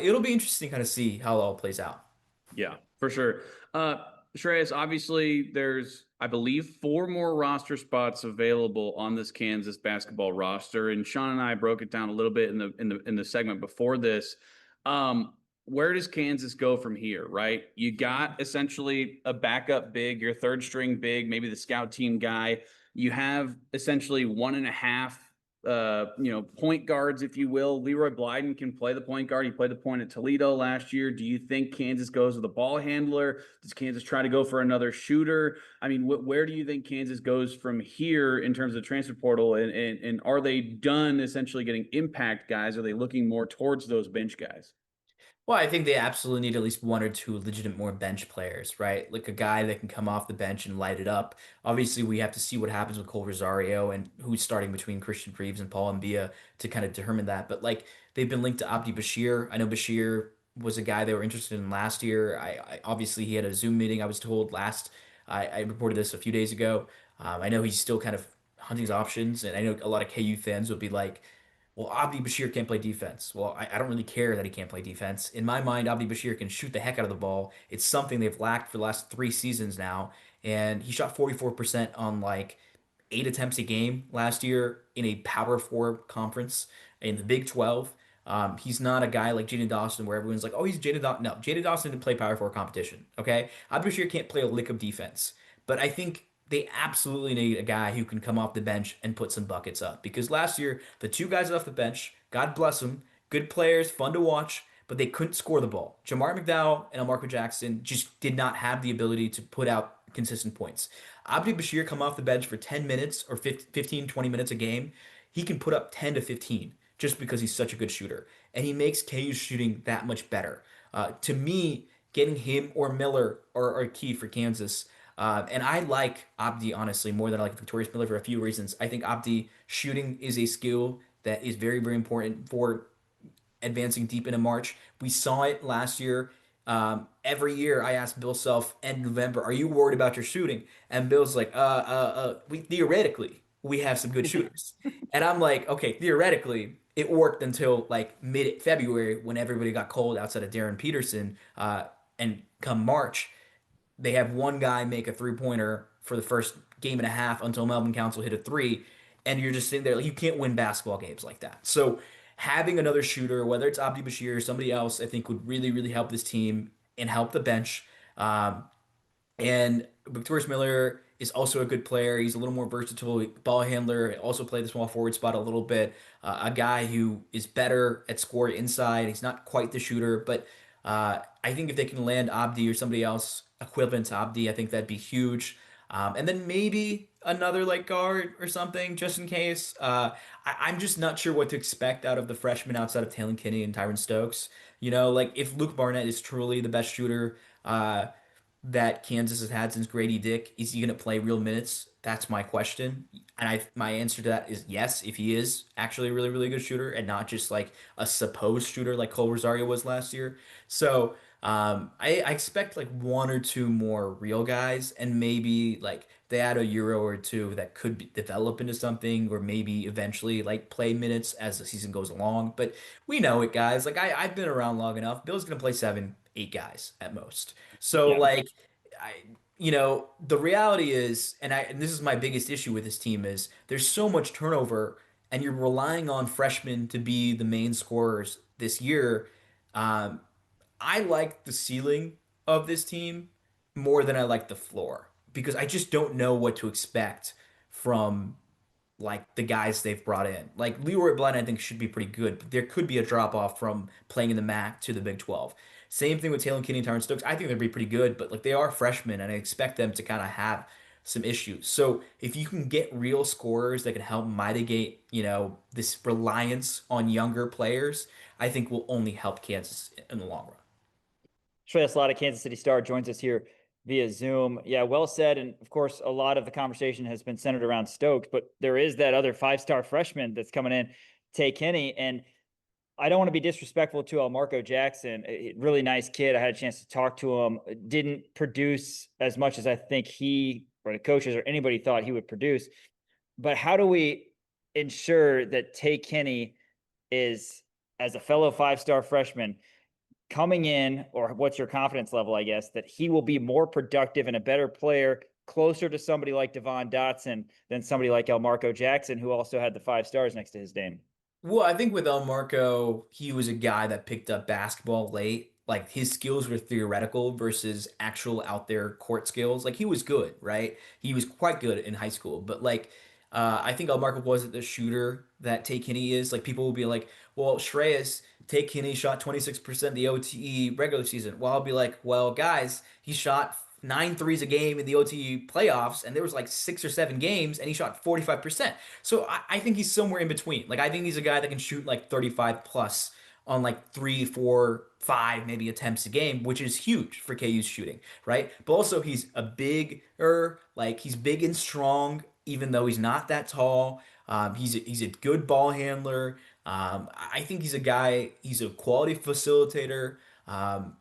it'll be interesting to kind of see how it all plays out. Yeah, for sure. Uh, Shreyas, obviously, there's, I believe, four more roster spots available on this Kansas basketball roster, and Sean and I broke it down a little bit in the segment before this. Where does Kansas go from here? Right, you got essentially a backup big, your third string big, maybe the scout team guy. You have essentially one and a half point guards, if you will. Leroy Blyden can play the point guard. He played the point at Toledo last year. Do you think Kansas goes with a ball handler? Does Kansas try to go for another shooter? I mean, where do you think Kansas goes from here in terms of the transfer portal? And are they done essentially getting impact guys? Are they looking more towards those bench guys? Well, I think they absolutely need at least one or two legitimate more bench players, right? Like a guy that can come off the bench and light it up. Obviously, we have to see what happens with Cole Rosario and who's starting between Christian Reeves and Paul Mbia to kind of determine that. But like they've been linked to Abdi Bashir. I know Bashir was a guy they were interested in last year. I obviously he had a Zoom meeting. I was told last. I reported this a few days ago. I know he's still kind of hunting his options, and I know a lot of KU fans would be like, well, Abdi Bashir can't play defense. Well, I don't really care that he can't play defense. In my mind, Abdi Bashir can shoot the heck out of the ball. It's something they've lacked for the last 3 seasons now. And he shot 44% on like 8 attempts a game last year in a Power Four conference in the Big 12. He's not a guy like Jaden Dawson where everyone's like, oh, he's Jaden Dawson. No, Jaden Dawson didn't play Power Four competition. Okay. Abdi Bashir can't play a lick of defense. But I think they absolutely need a guy who can come off the bench and put some buckets up. Because last year, the two guys off the bench, God bless them, good players, fun to watch, but they couldn't score the ball. Jamar McDowell and Amarco Jackson just did not have the ability to put out consistent points. Abdi Bashir come off the bench for 10 minutes or 15, 20 minutes a game. He can put up 10 to 15 just because he's such a good shooter. And he makes KU's shooting that much better. To me, getting him or Miller are key for Kansas. And I like Abdi honestly more than I like Victorious Miller for a few reasons. I think Abdi shooting is a skill that is very, very important for advancing deep into March. We saw it last year. Every year I ask Bill Self end November, are you worried about your shooting? And Bill's like, we theoretically we have some good shooters. And I'm like, okay, theoretically, it worked until like mid-February when everybody got cold outside of Darren Peterson. And come March, they have one guy make a three-pointer for the first game and a half until Melvin Council hit a three, and you're just sitting there like you can't win basketball games like that. So having another shooter, whether it's Abdi Bashir or somebody else, I think would really, really help this team and help the bench. And Victorious Miller is also a good player. He's a little more versatile, ball handler. Also play the small forward spot a little bit. A guy who is better at score inside. He's not quite the shooter, but I think if they can land Abdi or somebody else equivalent to Abdi, I think that'd be huge. And then maybe another like guard or something just in case. I'm just not sure what to expect out of the freshmen outside of Taylor Kinney and Tyran Stokes. Like if Luke Barnett is truly the best shooter, that Kansas has had since Grady Dick. Is he going to play real minutes? That's my question. And my answer to that is yes, if he is actually a really, really good shooter and not just like a supposed shooter like Cole Rosario was last year. So I expect like one or two more real guys, and maybe like they add a Euro or two that could develop into something, or maybe eventually like play minutes as the season goes along. But we know it, guys. Like I've been around long enough. Bill's gonna play seven, eight guys at most. So Yeah. like I the reality is, and this is my biggest issue with this team is there's so much turnover, and you're relying on freshmen to be the main scorers this year. Um, I like the ceiling of this team more than I like the floor because I just don't know what to expect from like the guys they've brought in. Like Leroy Blount, I think should be pretty good, but there could be a drop off from playing in the MAC to the Big 12. Same thing with Taylor Kinney and Tyran Stokes. I think they'd be pretty good, but like they are freshmen, and I expect them to kind of have some issues. So if you can get real scorers that can help mitigate, this reliance on younger players, I think will only help Kansas in the long run. Shreyas Laddha, Kansas City Star, joins us here via Zoom. Yeah, well said. And of course, a lot of the conversation has been centered around Stokes, but there is that other five-star freshman that's coming in, Tay Kenny. And I don't want to be disrespectful to Marco Jackson, a really nice kid. I had a chance to talk to him. Didn't produce as much as I think he or the coaches or anybody thought he would produce. But how do we ensure that Tay Kenny is, as a fellow five-star freshman, coming in, or what's your confidence level, I guess, that he will be more productive and a better player, closer to somebody like Devon Dotson than somebody like Marco Jackson, who also had the 5 stars next to his name? Well, I think with El Marco, he was a guy that picked up basketball late. Like his skills were theoretical versus actual out there court skills. Like he was good, right? He was quite good in high school, but like I think El Marco wasn't the shooter that Tay Kinney is. Like people will be like, "Well, Shreyas, Tay Kinney shot 26% the OTE regular season." Well, I'll be like, "Well, guys, he shot 9 threes a game in the OTE playoffs, and there was like 6 or 7 games, and he shot 45%. So I think he's somewhere in between. Like I think he's a guy that can shoot like 35 plus on like 3, 4, 5 maybe attempts a game, which is huge for KU's shooting, right? But also he's a bigger, like he's big and strong, even though he's not that tall. He's a good ball handler. I think he's a guy. He's a quality facilitator. Um,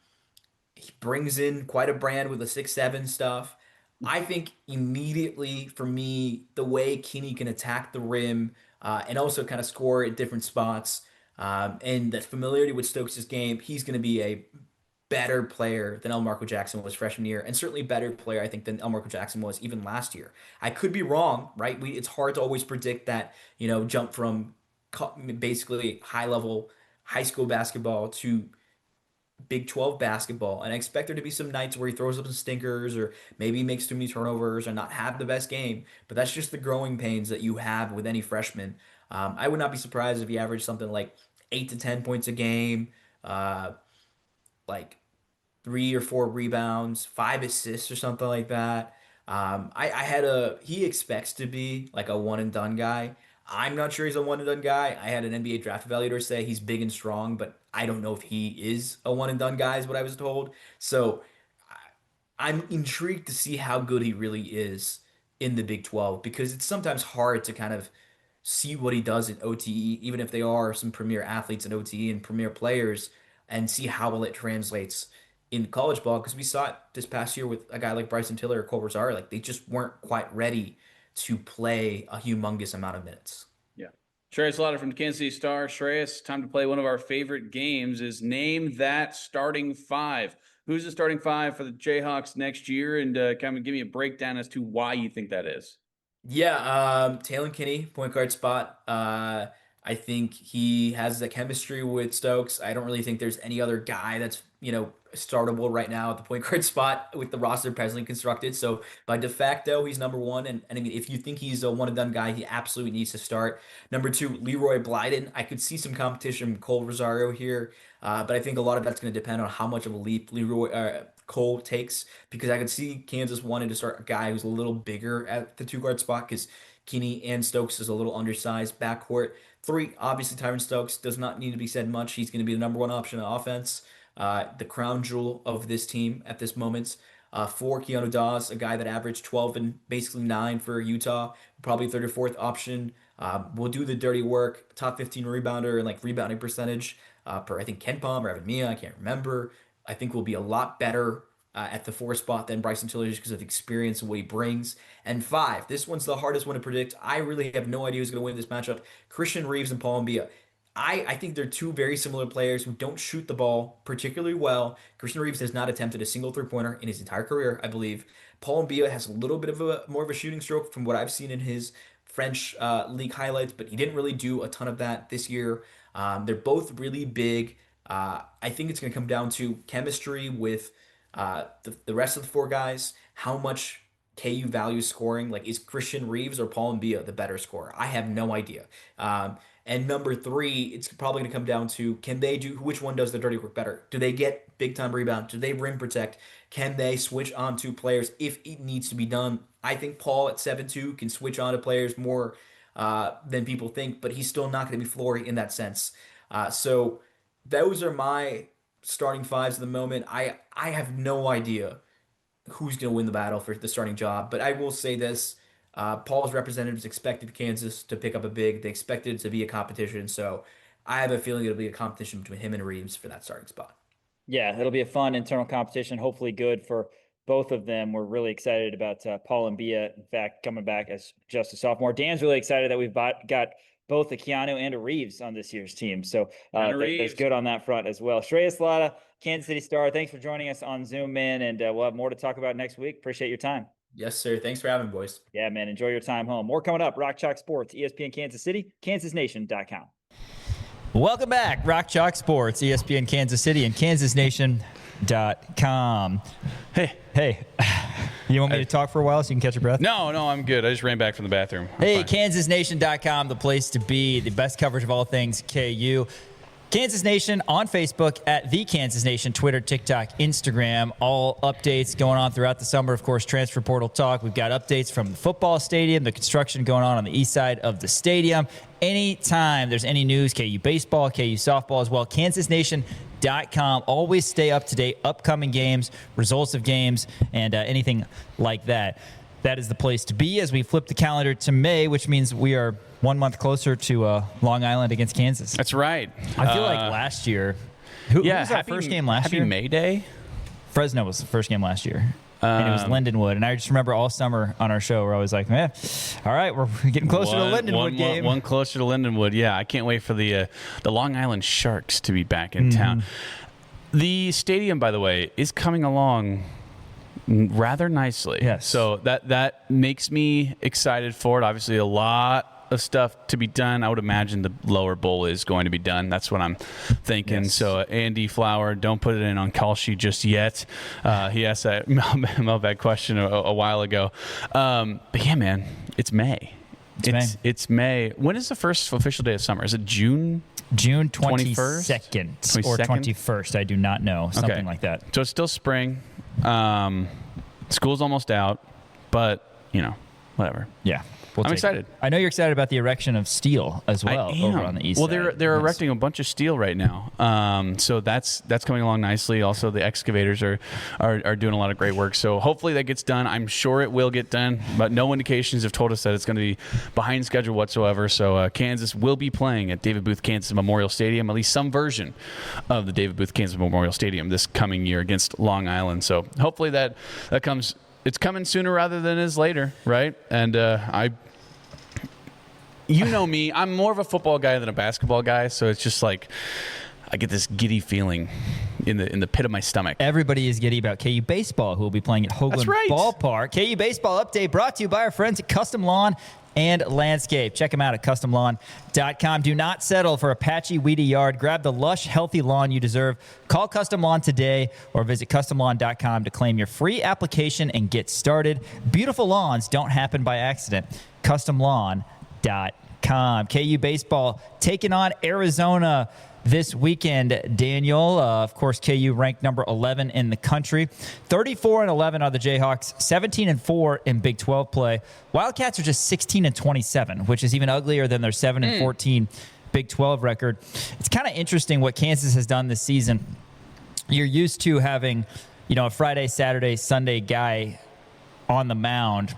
he brings in quite a brand with the 6'7" stuff. I think immediately for me, the way Kinney can attack the rim and also kind of score at different spots, and that familiarity with Stokes' game, he's going to be a better player than Marco Jackson was freshman year, and certainly better player, I think, than Marco Jackson was even last year. I could be wrong, right? It's hard to always predict that, jump from basically high level high school basketball to Big 12 basketball, and I expect there to be some nights where he throws up some stinkers or maybe he makes too many turnovers or not have the best game. But that's just the growing pains that you have with any freshman. I would not be surprised if he averaged something like 8 to 10 points a game, uh, like 3 or 4 rebounds, 5 assists or something like that. He expects to be like a one and done guy. I'm not sure he's a one and done guy. I had an NBA draft evaluator say he's big and strong, but I don't know if he is a one and done guy, is what I was told. So I'm intrigued to see how good he really is in the Big 12 because it's sometimes hard to kind of see what he does in OTE, even if they are some premier athletes in OTE and premier players, and see how well it translates in college ball. Because we saw it this past year with a guy like Bryson Tiller or Cole Rosari. Like they just weren't quite ready to play a humongous amount of minutes. Yeah. Shreyas Laddha from the Kansas City Star. Shreyas, time to play one of our favorite games is Name That Starting Five. Who's the starting five for the Jayhawks next year? And kind of give me a breakdown as to why you think that is. Yeah, Taylor Kinney, point guard spot. I think he has the chemistry with Stokes. I don't really think there's any other guy that's, startable right now at the point guard spot with the roster presently constructed. So by de facto, he's number one. And I mean, if you think he's a one and done guy, he absolutely needs to start. Number two, Leroy Blyden. I could see some competition from Cole Rosario here, but I think a lot of that's going to depend on how much of a leap Cole takes, because I could see Kansas wanting to start a guy who's a little bigger at the two guard spot because Kinney and Stokes is a little undersized backcourt. Three, obviously Tyran Stokes does not need to be said much. He's going to be the number one option on offense, the crown jewel of this team at this moment. Four, Keanu Dawes, a guy that averaged 12 and basically 9 for Utah, probably third or fourth option. Will do the dirty work, top 15 rebounder and like rebounding percentage per I think KenPom or Evan Mia, I can't remember. I think will be a lot better at the 4 spot than Bryson Tiller just because of the experience and what he brings. And 5, this one's the hardest one to predict. I really have no idea who's going to win this matchup. Christian Reeves and Paul Mbia. I think they're two very similar players who don't shoot the ball particularly well. Christian Reeves has not attempted a single three-pointer in his entire career, I believe. Paul Mbia has a little bit of a more of a shooting stroke from what I've seen in his French league highlights, but he didn't really do a ton of that this year. They're both really big. I think it's going to come down to chemistry with the rest of the 4 guys. How much KU values scoring? Like, is Christian Reeves or Paul Mbia the better scorer? I have no idea. And number 3, it's probably going to come down to which one does the dirty work better? Do they get big time rebound? Do they rim protect? Can they switch on to players if it needs to be done? I think Paul at 7'2" can switch on to players more than people think, but he's still not going to be Flory in that sense. So those are my starting 5s at the moment. I have no idea who's going to win the battle for the starting job, but I will say this. Paul's representatives expected Kansas to pick up a big. They expected it to be a competition, so I have a feeling it'll be a competition between him and Reeves for that starting spot. Yeah, it'll be a fun internal competition, hopefully good for both of them. We're really excited about Paul Mbia, in fact, coming back as just a sophomore. Dan's really excited that we've got both a Keanu and a Reeves on this year's team. So there's good on that front as well. Shreyas Laddha, Kansas City Star, thanks for joining us on Zoom, man, and we'll have more to talk about next week. Appreciate your time. Yes, sir. Thanks for having me, boys. Yeah, man. Enjoy your time home. More coming up. Rock Chalk Sports, ESPN Kansas City, kansasnation.com. Welcome back. Rock Chalk Sports, ESPN Kansas City, and kansasnation.com. Hey. You want me to talk for a while so you can catch your breath? No, I'm good. I just ran back from the bathroom. Hey, kansasnation.com, the place to be, the best coverage of all things KU. Kansas Nation on Facebook at The Kansas Nation, Twitter, TikTok, Instagram. All updates going on throughout the summer. Of course, transfer portal talk. We've got updates from the football stadium, the construction going on the east side of the stadium. Anytime there's any news, KU baseball, KU softball as well, kansasnation.com. Always stay up to date, upcoming games, results of games, and anything like that. That is the place to be as we flip the calendar to May, which means we are 1 month closer to Long Island against Kansas. That's right. I feel like last year. Who was our first game last year? Happy May Day? Fresno was the first game last year. And it was Lindenwood. And I just remember all summer on our show we're always like, all right, we're getting closer to the Lindenwood game. One closer to Lindenwood. Yeah, I can't wait for the Long Island Sharks to be back in town. The stadium, by the way, is coming along rather nicely. Yes. So that makes me excited for it. Obviously, a lot of stuff to be done. I would imagine the lower bowl is going to be done. That's what I'm thinking. Yes. So Andy Flower, don't put it in on call sheet just yet. He asked that mailbag question a while ago. But yeah, man, it's May. It's May. When is the first official day of summer? Is it June? June 22nd or 21st. I do not know. Something like that. So it's still spring. School's almost out, but whatever. Yeah. I'm excited. I know you're excited about the erection of steel as well over on the east side. Well, they're erecting a bunch of steel right now. So that's coming along nicely. Also, the excavators are doing a lot of great work. So hopefully that gets done. I'm sure it will get done, but no indications have told us that it's going to be behind schedule whatsoever. So Kansas will be playing at David Booth Kansas Memorial Stadium, at least some version of the David Booth Kansas Memorial Stadium this coming year against Long Island. So hopefully that comes. It's coming sooner rather than is later, right? And you know me, I'm more of a football guy than a basketball guy, so it's just like I get this giddy feeling in the pit of my stomach. Everybody is giddy about KU baseball, who will be playing at Hoagland Ballpark. KU baseball update brought to you by our friends at Custom Lawn and Landscape. Check them out at customlawn.com. Do not settle for a patchy, weedy yard. Grab the lush, healthy lawn you deserve. Call Custom Lawn today or visit customlawn.com to claim your free application and get started. Beautiful lawns don't happen by accident. Customlawn.com. KU baseball taking on Arizona this weekend, Daniel. Of course, KU ranked number 11 in the country. 34-11 are the Jayhawks, 17-4 in Big 12 play. Wildcats are just 16-27, which is even uglier than their 7-14 Big 12 record. It's kind of interesting what Kansas has done this season. You're used to having, a Friday, Saturday, Sunday guy on the mound.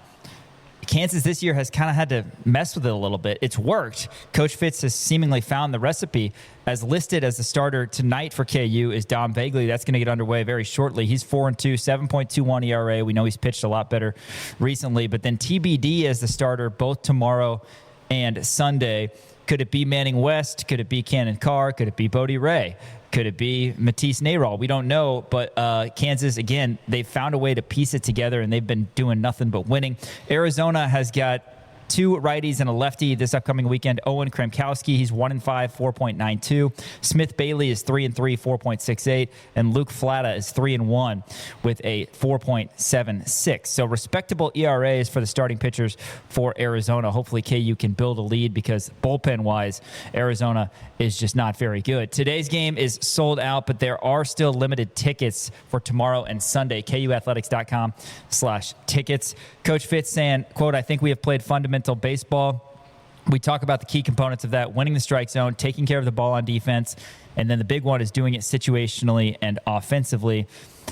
Kansas this year has kind of had to mess with it a little bit. It's worked. Coach Fitz has seemingly found the recipe. As listed as the starter tonight for KU is Dom Bagley. That's going to get underway very shortly. He's 4-2, 7.21 ERA. We know he's pitched a lot better recently. But then TBD as the starter both tomorrow and Sunday. Could it be Manning West? Could it be Cannon Carr? Could it be Bodie Ray? Could it be Matisse Nayrall? We don't know, but Kansas, again, they've found a way to piece it together, and they've been doing nothing but winning. Arizona has got 2 righties and a lefty this upcoming weekend. Owen Kremkowski, he's 1-5, 4.92. Smith Bailey is 3-3, 4.68. And Luke Flatta is 3-1 with a 4.76. So respectable ERAs for the starting pitchers for Arizona. Hopefully KU can build a lead because bullpen-wise, Arizona is just not very good. Today's game is sold out, but there are still limited tickets for tomorrow and Sunday. KUathletics.com/tickets. Coach Fitz saying, quote, "I think we have played fundamental baseball." We talk about the key components of that: winning the strike zone, taking care of the ball on defense, and then the big one is doing it situationally and offensively.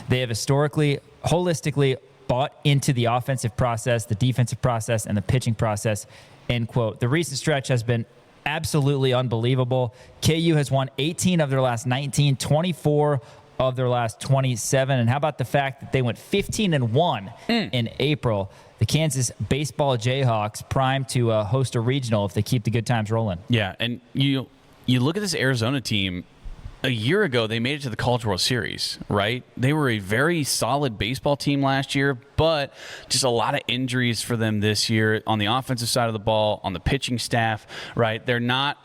They have historically, holistically bought into the offensive process, the defensive process, and the pitching process, end quote. The recent stretch has been absolutely unbelievable. KU has won 18 of their last 19, 24 of their last 27. And how about the fact that they went 15-1 in April? The Kansas baseball Jayhawks primed to host a regional if they keep the good times rolling. Yeah, and you look at this Arizona team. A year ago, they made it to the College World Series, right? They were a very solid baseball team last year, but just a lot of injuries for them this year on the offensive side of the ball, on the pitching staff, right? They're not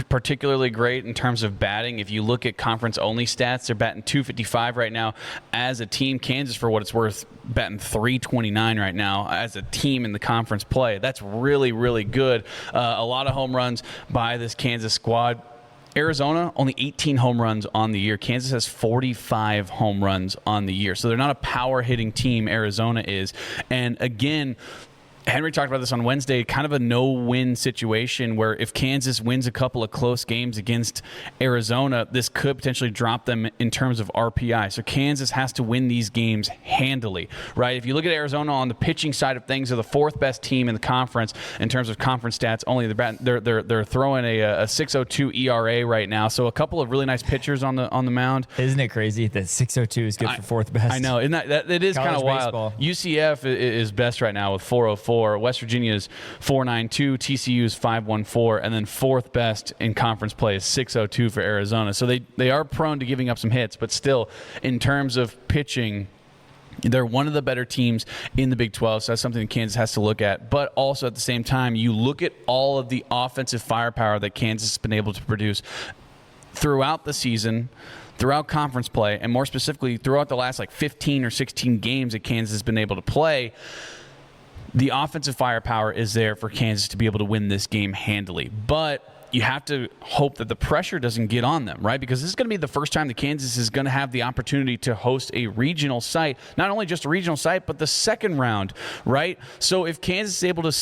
particularly great in terms of batting. If you look at conference-only stats, they're batting .255 right now. As a team, Kansas, for what it's worth, batting .329 right now as a team in the conference play. That's really, really good. A lot of home runs by this Kansas squad. Arizona, only 18 home runs on the year. Kansas has 45 home runs on the year. So they're not a power-hitting team, Arizona is. And again, Henry talked about this on Wednesday, kind of a no-win situation where if Kansas wins a couple of close games against Arizona, this could potentially drop them in terms of RPI. So Kansas has to win these games handily, right? If you look at Arizona on the pitching side of things, they're the 4th best team in the conference in terms of conference stats. Only they're throwing a 6.02 ERA right now. So a couple of really nice pitchers on the mound. Isn't it crazy that 6.02 is good for 4th best? I know. Isn't that it is kind of wild. Baseball. UCF is best right now with 4.04. West Virginia is 4.92, TCU is 5.14, and then 4th best in conference play is 6.02 for Arizona. So they are prone to giving up some hits, but still, in terms of pitching, they're one of the better teams in the Big 12, so that's something that Kansas has to look at. But also at the same time, you look at all of the offensive firepower that Kansas has been able to produce throughout the season, throughout conference play, and more specifically throughout the last 15 or 16 games that Kansas has been able to play. The offensive firepower is there for Kansas to be able to win this game handily. But you have to hope that the pressure doesn't get on them, right? Because this is going to be the first time that Kansas is going to have the opportunity to host a regional site. Not only just a regional site, but the second round, right? So if Kansas is able to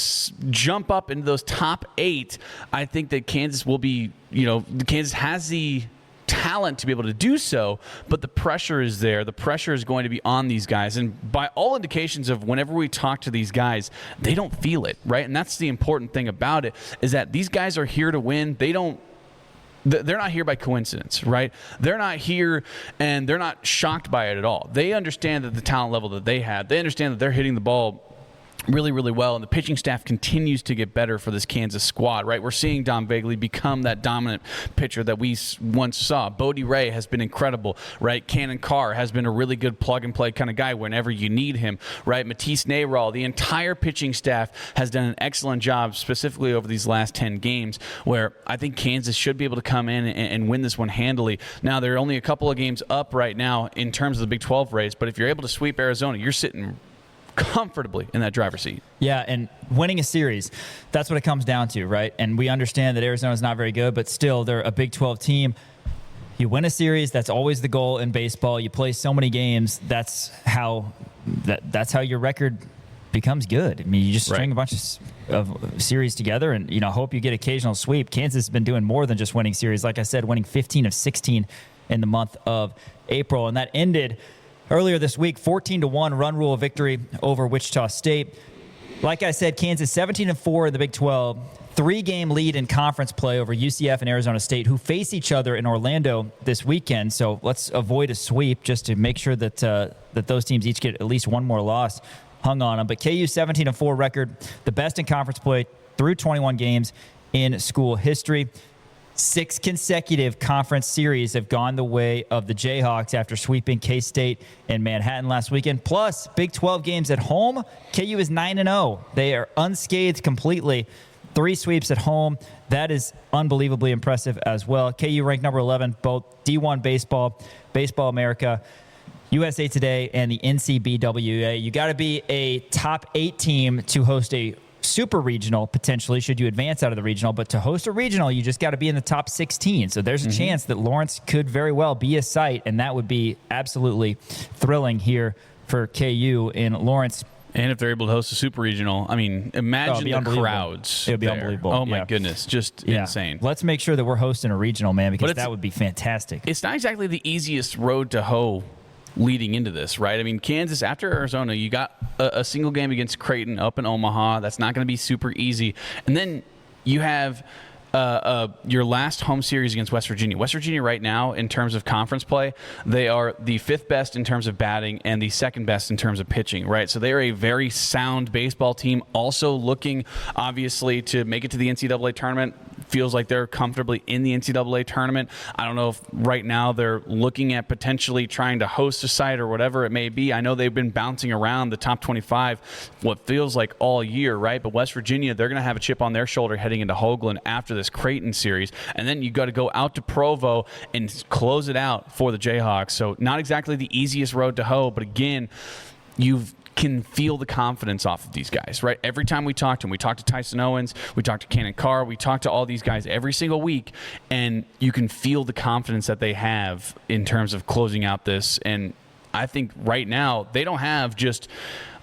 jump up into those top 8, I think that Kansas will be, Kansas has the talent to be able to do so, but the pressure is there. The pressure is going to be on these guys. And by all indications of whenever we talk to these guys, they don't feel it, right? And that's the important thing about it, is that these guys are here to win. They're not here by coincidence, right? They're not here and they're not shocked by it at all. They understand that the talent level that they have, they understand that they're hitting the ball really, really well, and the pitching staff continues to get better for this Kansas squad, right? We're seeing Dom Bagley become that dominant pitcher that we once saw. Bodie Ray has been incredible, right? Cannon Carr has been a really good plug-and-play kind of guy whenever you need him, right? Matisse Nayrall, the entire pitching staff has done an excellent job, specifically over these last 10 games, where I think Kansas should be able to come in and win this one handily. Now, they're only a couple of games up right now in terms of the Big 12 race, but if you're able to sweep Arizona, you're sitting comfortably in that driver's seat. Yeah, and winning a series, that's what it comes down to, right? And we understand that Arizona's not very good, but still, they're a Big 12 team. You win a series, that's always the goal in baseball. You play so many games, that's how your record becomes good. I mean, you just string a bunch of series together and, hope you get occasional sweep. Kansas has been doing more than just winning series. Like I said, winning 15 of 16 in the month of April, and that ended earlier this week, 14-1 run rule victory over Wichita State. Like I said, Kansas 17-4 in the Big 12. 3-game lead in conference play over UCF and Arizona State, who face each other in Orlando this weekend. So let's avoid a sweep just to make sure that that those teams each get at least one more loss hung on them. But KU 17-4 record, the best in conference play through 21 games in school history. 6 consecutive conference series have gone the way of the Jayhawks after sweeping K-State and Manhattan last weekend. Plus, Big 12 games at home, KU is 9-0. They are unscathed completely. 3 sweeps at home. That is unbelievably impressive as well. KU ranked number 11, both D1 baseball, Baseball America, USA Today, and the NCBWA. You got to be a top 8 team to host a super regional, potentially, should you advance out of the regional. But to host a regional, you just got to be in the top 16. So there's a chance that Lawrence could very well be a site, and that would be absolutely thrilling here for KU in Lawrence. And if they're able to host a super regional, I mean, imagine the crowds. It would be there. unbelievable. Oh, my goodness. Just insane. Let's make sure that we're hosting a regional, man, because that would be fantastic. It's not exactly the easiest road to hoe leading into this, right? I mean, Kansas, after Arizona, you got a single game against Creighton up in Omaha. That's not going to be super easy. And then you have your last home series against West Virginia. West Virginia right now, in terms of conference play, they are the 5th best in terms of batting and the 2nd best in terms of pitching, right? So they are a very sound baseball team, also looking, obviously, to make it to the NCAA tournament. Feels like they're comfortably in the NCAA tournament. I don't know if right now they're looking at potentially trying to host a site or whatever it may be. I know they've been bouncing around the top 25 what feels like all year, right? But West Virginia, they're going to have a chip on their shoulder heading into Hoagland after this Creighton series. And then you got to go out to Provo and close it out for the Jayhawks. So not exactly the easiest road to hoe, but again, can feel the confidence off of these guys, right? Every time we talk to them, we talk to Tyson Owens, we talk to Cannon Carr, we talk to all these guys every single week, and you can feel the confidence that they have in terms of closing out this. And I think right now they don't have just,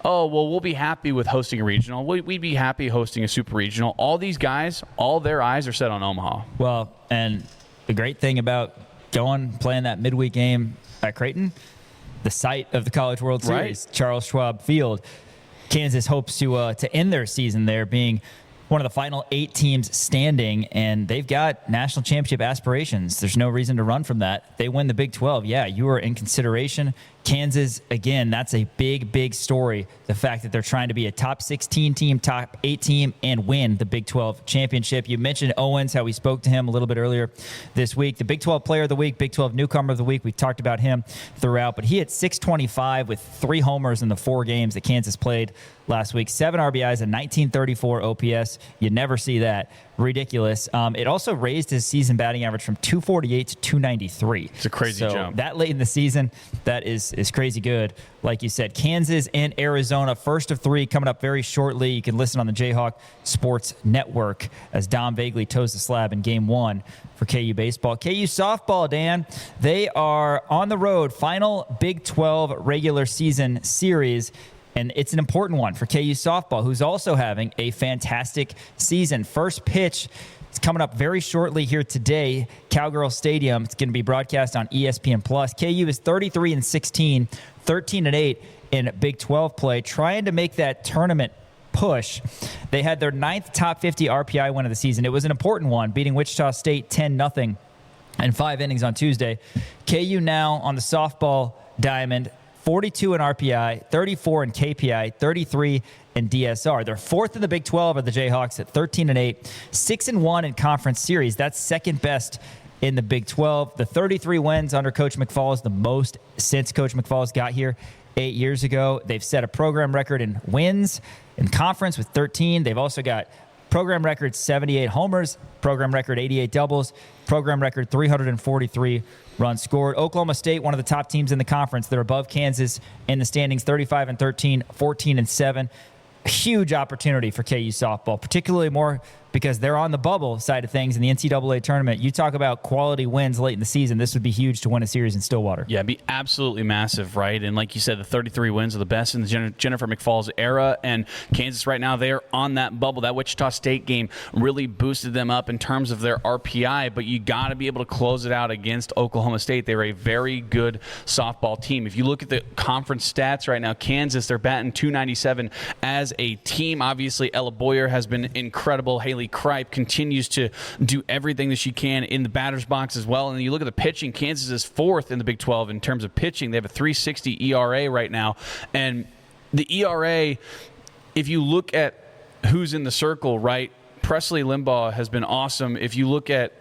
oh, well, we'll be happy with hosting a regional. We'd be happy hosting a super regional. All these guys, all their eyes are set on Omaha. Well, and the great thing about playing that midweek game at Creighton, the site of the College World Series, right. Charles Schwab Field. Kansas hopes to end their season there being one of the final 8 teams standing, and they've got national championship aspirations. There's no reason to run from that. They win the Big 12. Yeah, you are in consideration. Kansas, again, that's a big, big story. The fact that they're trying to be a top 16 team, top 8 team, and win the Big 12 championship. You mentioned Owens, how we spoke to him a little bit earlier this week. The Big 12 Player of the Week, Big 12 Newcomer of the Week. We talked about him throughout, but he hit .625 with 3 homers in the 4 games that Kansas played last week. 7 RBIs, a 1934 OPS. You never see that. Ridiculous. It also raised his season batting average from 248 to 293. It's a crazy jump. That late in the season, that is crazy good. Like you said, Kansas and Arizona, first of 3 coming up very shortly. You can listen on the Jayhawk Sports Network as Dom Vagley toes the slab in Game 1 for KU baseball. KU softball, Dan, they are on the road. Final Big 12 regular season series. And it's an important one for KU softball, who's also having a fantastic season. First pitch is coming up very shortly here today, Cowgirl Stadium. It's going to be broadcast on ESPN+. KU is 33-16, 13-8 in Big 12 play, trying to make that tournament push. They had their 9th top 50 RPI win of the season. It was an important one, beating Wichita State 10-0 in 5 innings on Tuesday. KU now on the softball diamond, 42 in RPI, 34 in KPI, 33 in DSR. They're 4th in the Big 12 are the Jayhawks at 13-8, 6-1 in conference series. That's 2nd best in the Big 12. The 33 wins under Coach McFall is the most since Coach McFall's got here 8 years ago. They've set a program record in wins in conference with 13. They've also got program record 78 homers, program record 88 doubles, program record 343 runs scored. Oklahoma State, one of the top teams in the conference. They're above Kansas in the standings, 35-13, 14-7. A huge opportunity for KU softball, particularly more because they're on the bubble side of things in the NCAA tournament. You talk about quality wins late in the season. This would be huge to win a series in Stillwater. Yeah, it'd be absolutely massive, right? And like you said, the 33 wins are the best in the Jennifer McFalls era. And Kansas right now, they're on that bubble. That Wichita State game really boosted them up in terms of their RPI, but you got to be able to close it out against Oklahoma State. They're a very good softball team. If you look at the conference stats right now, Kansas, they're batting .297 as a team. Obviously, Ella Boyer has been incredible. Haley Kripe continues to do everything that she can in the batter's box as well. And you look at the pitching, Kansas is fourth in the Big 12 in terms of pitching. They have a 3.60 ERA right now. And the ERA, if you look at who's in the circle, right, Presley Limbaugh has been awesome. If you look at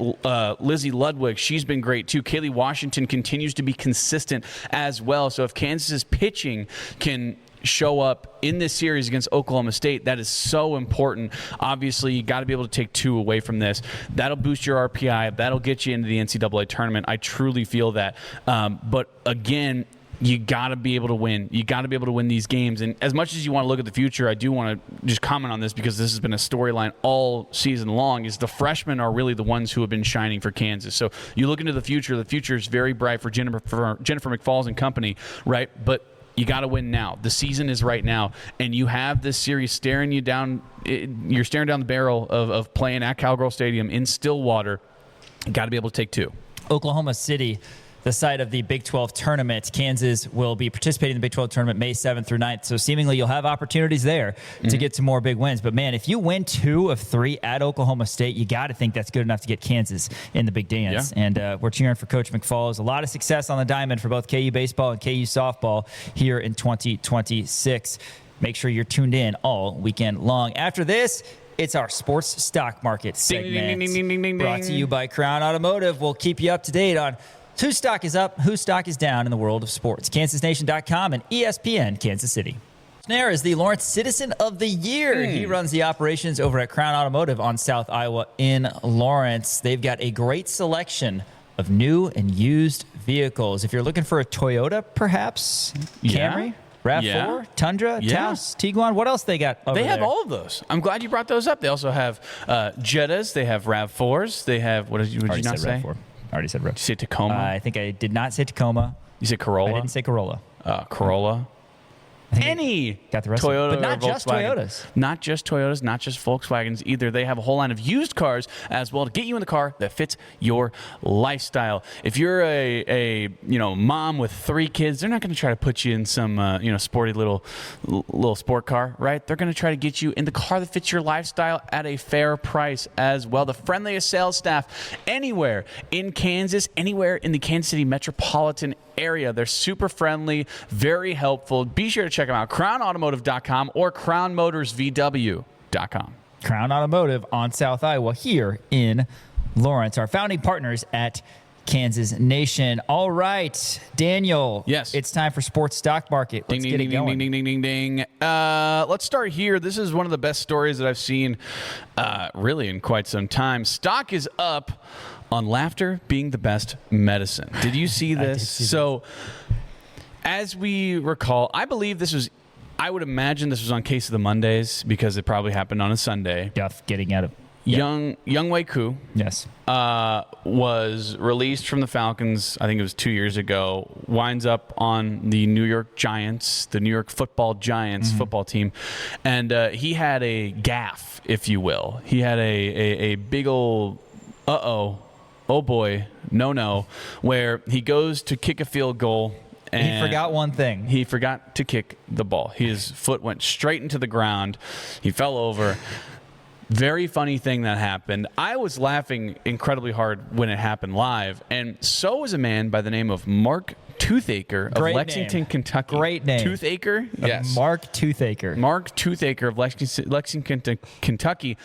Lizzie Ludwig, she's been great too. Kaylee Washington continues to be consistent as well. So if Kansas's pitching can show up in this series against Oklahoma State, that is so important. Obviously, you got to be able to take 2 away from this. That'll boost your RPI. That'll get you into the NCAA tournament. I truly feel that. But again, you got to be able to win. You got to be able to win these games. And as much as you want to look at the future, I do want to just comment on this because this has been a storyline all season long, is the freshmen are really the ones who have been shining for Kansas. So you look into the future is very bright for Jennifer McFalls and company, right? But you got to win now. The season is right now, and you have this series staring you down. You're staring down the barrel of playing at Cowgirl Stadium in Stillwater. You got to be able to take 2. Oklahoma City, the site of the Big 12 tournament. Kansas will be participating in the Big 12 tournament May 7th through 9th. So seemingly you'll have opportunities there to get some more big wins. But, man, if you win 2 of 3 at Oklahoma State, you got to think that's good enough to get Kansas in the big dance. Yeah. And we're cheering for Coach McFalls. A lot of success on the diamond for both KU baseball and KU softball here in 2026. Make sure you're tuned in all weekend long. After this, it's our sports stock market segment. Ding, ding, ding, ding, brought to you by Crown Automotive. We'll keep you up to date on whose stock is up, whose stock is down in the world of sports. KansasNation.com and ESPN Kansas City. Nair is the Lawrence Citizen of the Year. He runs the operations over at Crown Automotive on South Iowa in Lawrence. They've got a great selection of new and used vehicles. If you're looking for a Toyota, perhaps, Camry, RAV4, Tundra, Taos, Tiguan, what else they got over there? They have all of those. I'm glad you brought those up. They also have Jettas. They have RAV4s. They have, what did you not say? RAV4. I already said RAV4. Did you say Tacoma? I think I did not say Tacoma. You said Corolla? I didn't say Corolla. Corolla. Any got the rest Toyota of it. But not or just Volkswagen. Toyotas. Not just Toyotas, not just Volkswagens either. They have a whole line of used cars as well to get you in the car that fits your lifestyle. If you're a mom with 3 kids, they're not going to try to put you in some sporty little sport car, right? They're going to try to get you in the car that fits your lifestyle at a fair price as well. The friendliest sales staff anywhere in Kansas, anywhere in the Kansas City metropolitan area. They're super friendly, very helpful. Be sure to check them out, crownautomotive.com or crownmotorsvw.com. Crown Automotive on South Iowa here in Lawrence. Our founding partners at Kansas Nation. All right, Daniel. Yes. It's time for Sports Stock Market. Let's get it going. Ding, ding, ding, ding, ding. Let's start here. This is one of the best stories that I've seen really in quite some time. Stock is up on laughter being the best medicine. Did you see this? I did see so, as we recall, I would imagine this was on Case of the Mondays because it probably happened on a Sunday. Duff getting out of Young Wei Koo yes was released from the Falcons, I think it was 2 years ago, winds up on the New York Giants, the New York Football Giants football team, and he had a gaffe, if you will. He had a big old oh boy, no, where he goes to kick a field goal. And he forgot one thing. He forgot to kick the ball. His foot went straight into the ground. He fell over. Very funny thing that happened. I was laughing incredibly hard when it happened live, and so was a man by the name of Mark Toothaker of Lexington, Kentucky. Great name. Toothaker? Yes. Mark Toothaker. Mark Toothaker of Lexington, Kentucky.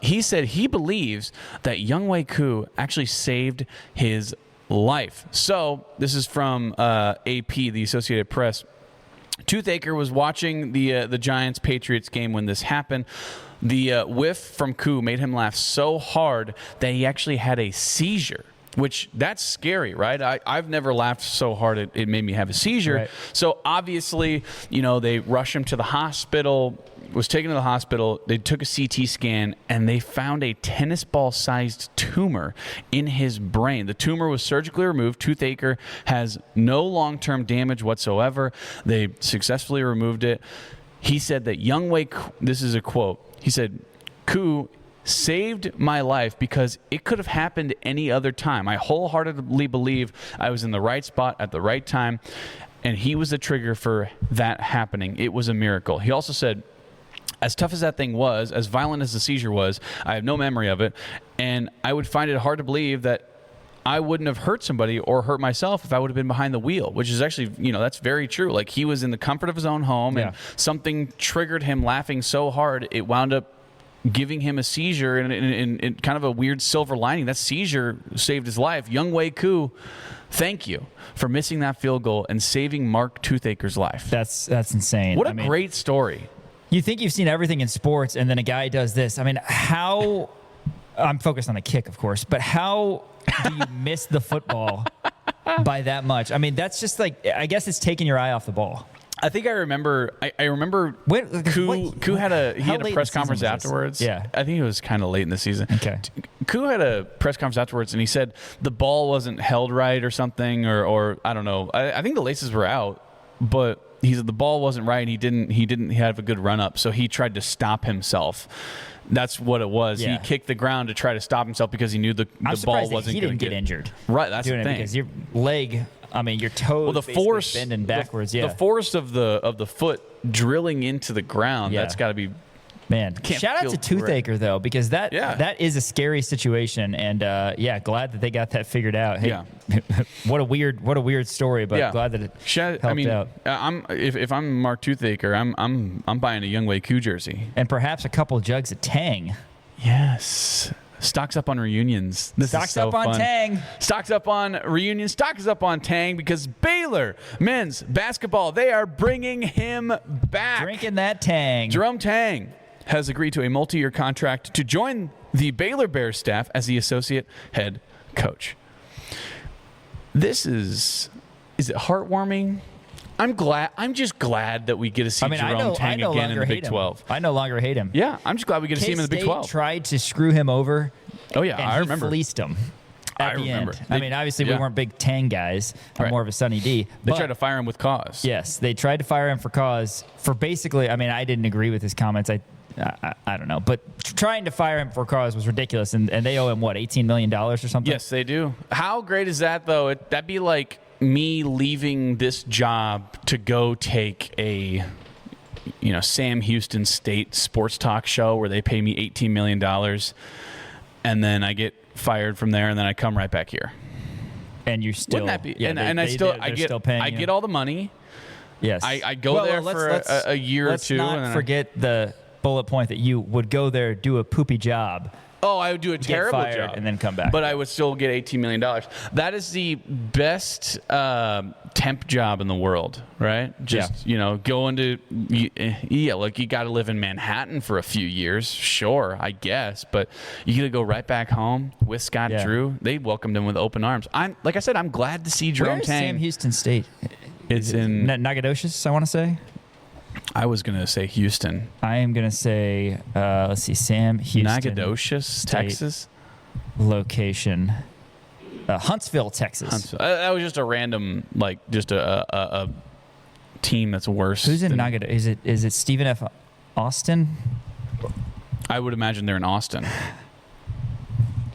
He said he believes that Young Wei Koo actually saved his life. So this is from AP, the Associated Press. Toothaker was watching the Giants-Patriots game when this happened. The whiff from Koo made him laugh so hard that he actually had a seizure. which that's scary, right? I've never laughed so hard it made me have a seizure. Right. So obviously, they rush him to the hospital, was taken to the hospital. They took a CT scan, and they found a tennis ball-sized tumor in his brain. The tumor was surgically removed. Toothache has no long-term damage whatsoever. They successfully removed it. He said that Younghoe, this is a quote, he said, "Koo saved my life because it could have happened any other time. I wholeheartedly believe I was in the right spot at the right time, and he was the trigger for that happening. It was a miracle." He also said, as tough as that thing was, as violent as the seizure was, I have no memory of it, and I would find it hard to believe that I wouldn't have hurt somebody or hurt myself if I would have been behind the wheel, which is actually, that's very true. Like, he was in the comfort of his own home, and something triggered him laughing so hard, it wound up giving him a seizure, and in kind of a weird silver lining. That seizure saved his life. Younghoe Koo, thank you for missing that field goal and saving Mark Toothache's life. That's insane. What a great story. You think you've seen everything in sports, and then a guy does this. I mean, how – I'm focused on the kick, of course, but how do you miss the football by that much? I mean, that's just like – I guess it's taking your eye off the ball. I think I remember. I remember. Koo had a press conference afterwards. Yeah, I think it was kind of late in the season. Okay. Koo had a press conference afterwards, and he said the ball wasn't held right or something, or I don't know. I think the laces were out, but he said the ball wasn't right. He didn't have a good run up, so he tried to stop himself. That's what it was. Yeah. He kicked the ground to try to stop himself because he knew the ball wasn't. He didn't get injured. Right. That's the thing. Because your leg. I mean, your toes bending backwards. The force of the foot drilling into the ground. Yeah. That's got to be. Man, shout out to Toothache though, because that is a scary situation, and glad that they got that figured out. Hey, what a weird story, but glad that it helped out. If I'm Mark Toothache, I'm buying a Younghoe Koo jersey and perhaps a couple jugs of Tang. Yes. Stocks up on reunions. Stocks up on Tang. Stocks up on reunions. Stocks up on Tang because Baylor men's basketball, they are bringing him back. Drinking that Tang. Jerome Tang has agreed to a multi-year contract to join the Baylor Bears staff as the associate head coach. This is it heartwarming? I'm just glad that we get to see Jerome Tang again in the Big 12. I no longer hate him. Yeah, I'm just glad we get to see him in the Big 12. Tried to screw him over. Oh yeah, and I remember. He fleeced him. At the end. Obviously we weren't big Tang guys. I'm more of a Sunny D. They tried to fire him with cause. Yes, they tried to fire him for cause. For basically, I didn't agree with his comments. I don't know, but trying to fire him for cause was ridiculous, and they owe him what, $18 million or something? Yes, they do. How great is that though? That'd be like me leaving this job to go take a Sam Houston State sports talk show where they pay me $18 million, and then I get fired from there, and then I come right back here. And you're still, wouldn't that be? I get all the money. Yes, I go there for a year or two. Let's not forget the bullet point that you would go there, do a poopy job. Oh, I would do a terrible job and then come back. But I would still get $18 million. That is the best temp job in the world, right? Just, going to, like you got to live in Manhattan for a few years. Sure, I guess. But you got to go right back home with Scott Drew. They welcomed him with open arms. Like I said, I'm glad to see Jerome Tang. Where is Sam Houston State? It's in Nacogdoches, I want to say. I was going to say Houston. I am going to say, let's see, Sam Houston. Nacogdoches, Texas. Location. Huntsville, Texas. Huntsville. That was just a random, just a team that's worse. Who's in Nacogdoches? Is it Stephen F. Austin? I would imagine they're in Austin.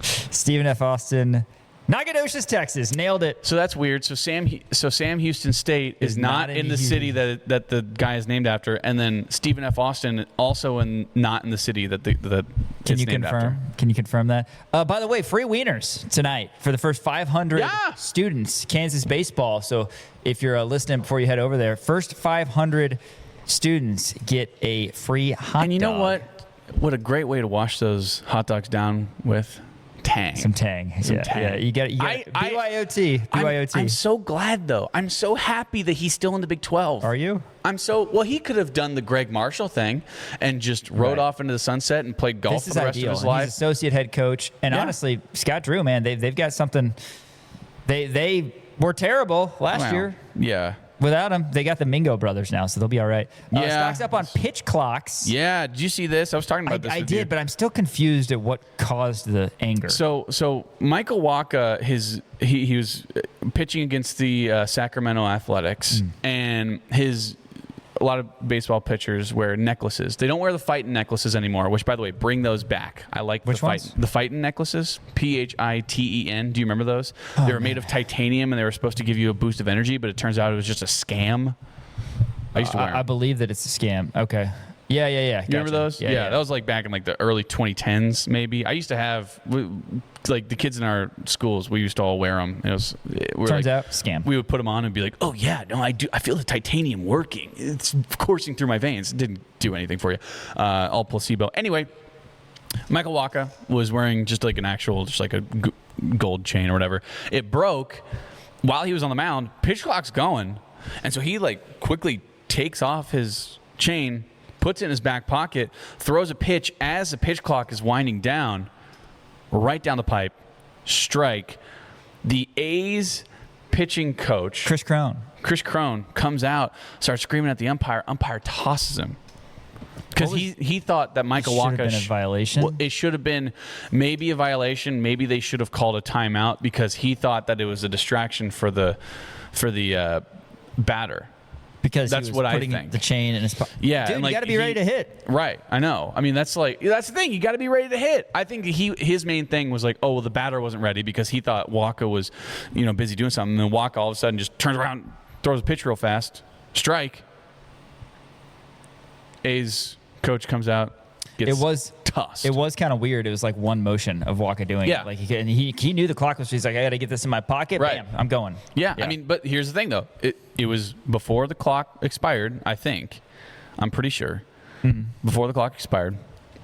Stephen F. Austin. Nacogdoches, Texas. Nailed it. So that's weird. So Sam Houston State is not in the city that the guy is named after, and then Stephen F. Austin also not in the city that it's named after. Can you confirm that? By the way, free wieners tonight for the first 500 students, Kansas baseball. So if you're listening before you head over there, first 500 students get a free hot dog. And you know what? What a great way to wash those hot dogs down with tang. Some tang. Yeah. You got BYOT. BYOT. I'm so glad, though. I'm so happy that he's still in the Big 12. Are you? Well, he could have done the Greg Marshall thing and just rode off into the sunset and played golf for the rest of his life. He's associate head coach. And honestly, Scott Drew, man, they've got something. They were terrible last year. Yeah. Without him, they got the Mingo brothers now, so they'll be all right. Stocks up on pitch clocks. Yeah, did you see this? I was talking about this. I did, but I'm still confused at what caused the anger. So Michael Wacha, he was pitching against the Sacramento Athletics, and a lot of baseball pitchers wear necklaces. They don't wear the fighting necklaces anymore, which, by the way, bring those back. I like the fighting necklaces, PHITEN. Do you remember those? They were made of titanium, and they were supposed to give you a boost of energy, but it turns out it was just a scam. I used to wear them. I believe that it's a scam. Okay. Yeah. You remember those? Yeah, that was like back in like the early 2010s, maybe. I used to have, like the kids in our schools, we used to all wear them. Turns out, scam. We would put them on and be like, oh yeah, no, I do. I feel the titanium working. It's coursing through my veins. It didn't do anything for you. All placebo. Anyway, Michael Wacha was wearing just like a gold chain or whatever. It broke while he was on the mound. Pitch clock's going. And so he like quickly takes off his chain, puts it in his back pocket, throws a pitch as the pitch clock is winding down, right down the pipe, strike. The A's pitching coach, Chris Crone, comes out, starts screaming at the umpire. Umpire tosses him. Because he thought that Michael Wacha should have been a violation. Well, it should have been maybe a violation. Maybe they should have called a timeout because he thought that it was a distraction for the batter. Because that's he was what putting I think. The chain in his pocket. Yeah, dude, and like, you got to be ready to hit. Right, I know. I mean, that's the thing. You got to be ready to hit. I think his main thing was like, oh, well, the batter wasn't ready because he thought Wacha was, busy doing something. And then Wacha all of a sudden just turns around, throws a pitch real fast, strike. A's coach comes out. Tossed. It was kind of weird. It was like one motion of Wacha doing it. Like he knew the clock was. He's like, I got to get this in my pocket. Right. Bam, I'm going. Yeah. I mean, but here's the thing though. It was before the clock expired. I think. I'm pretty sure. Before the clock expired,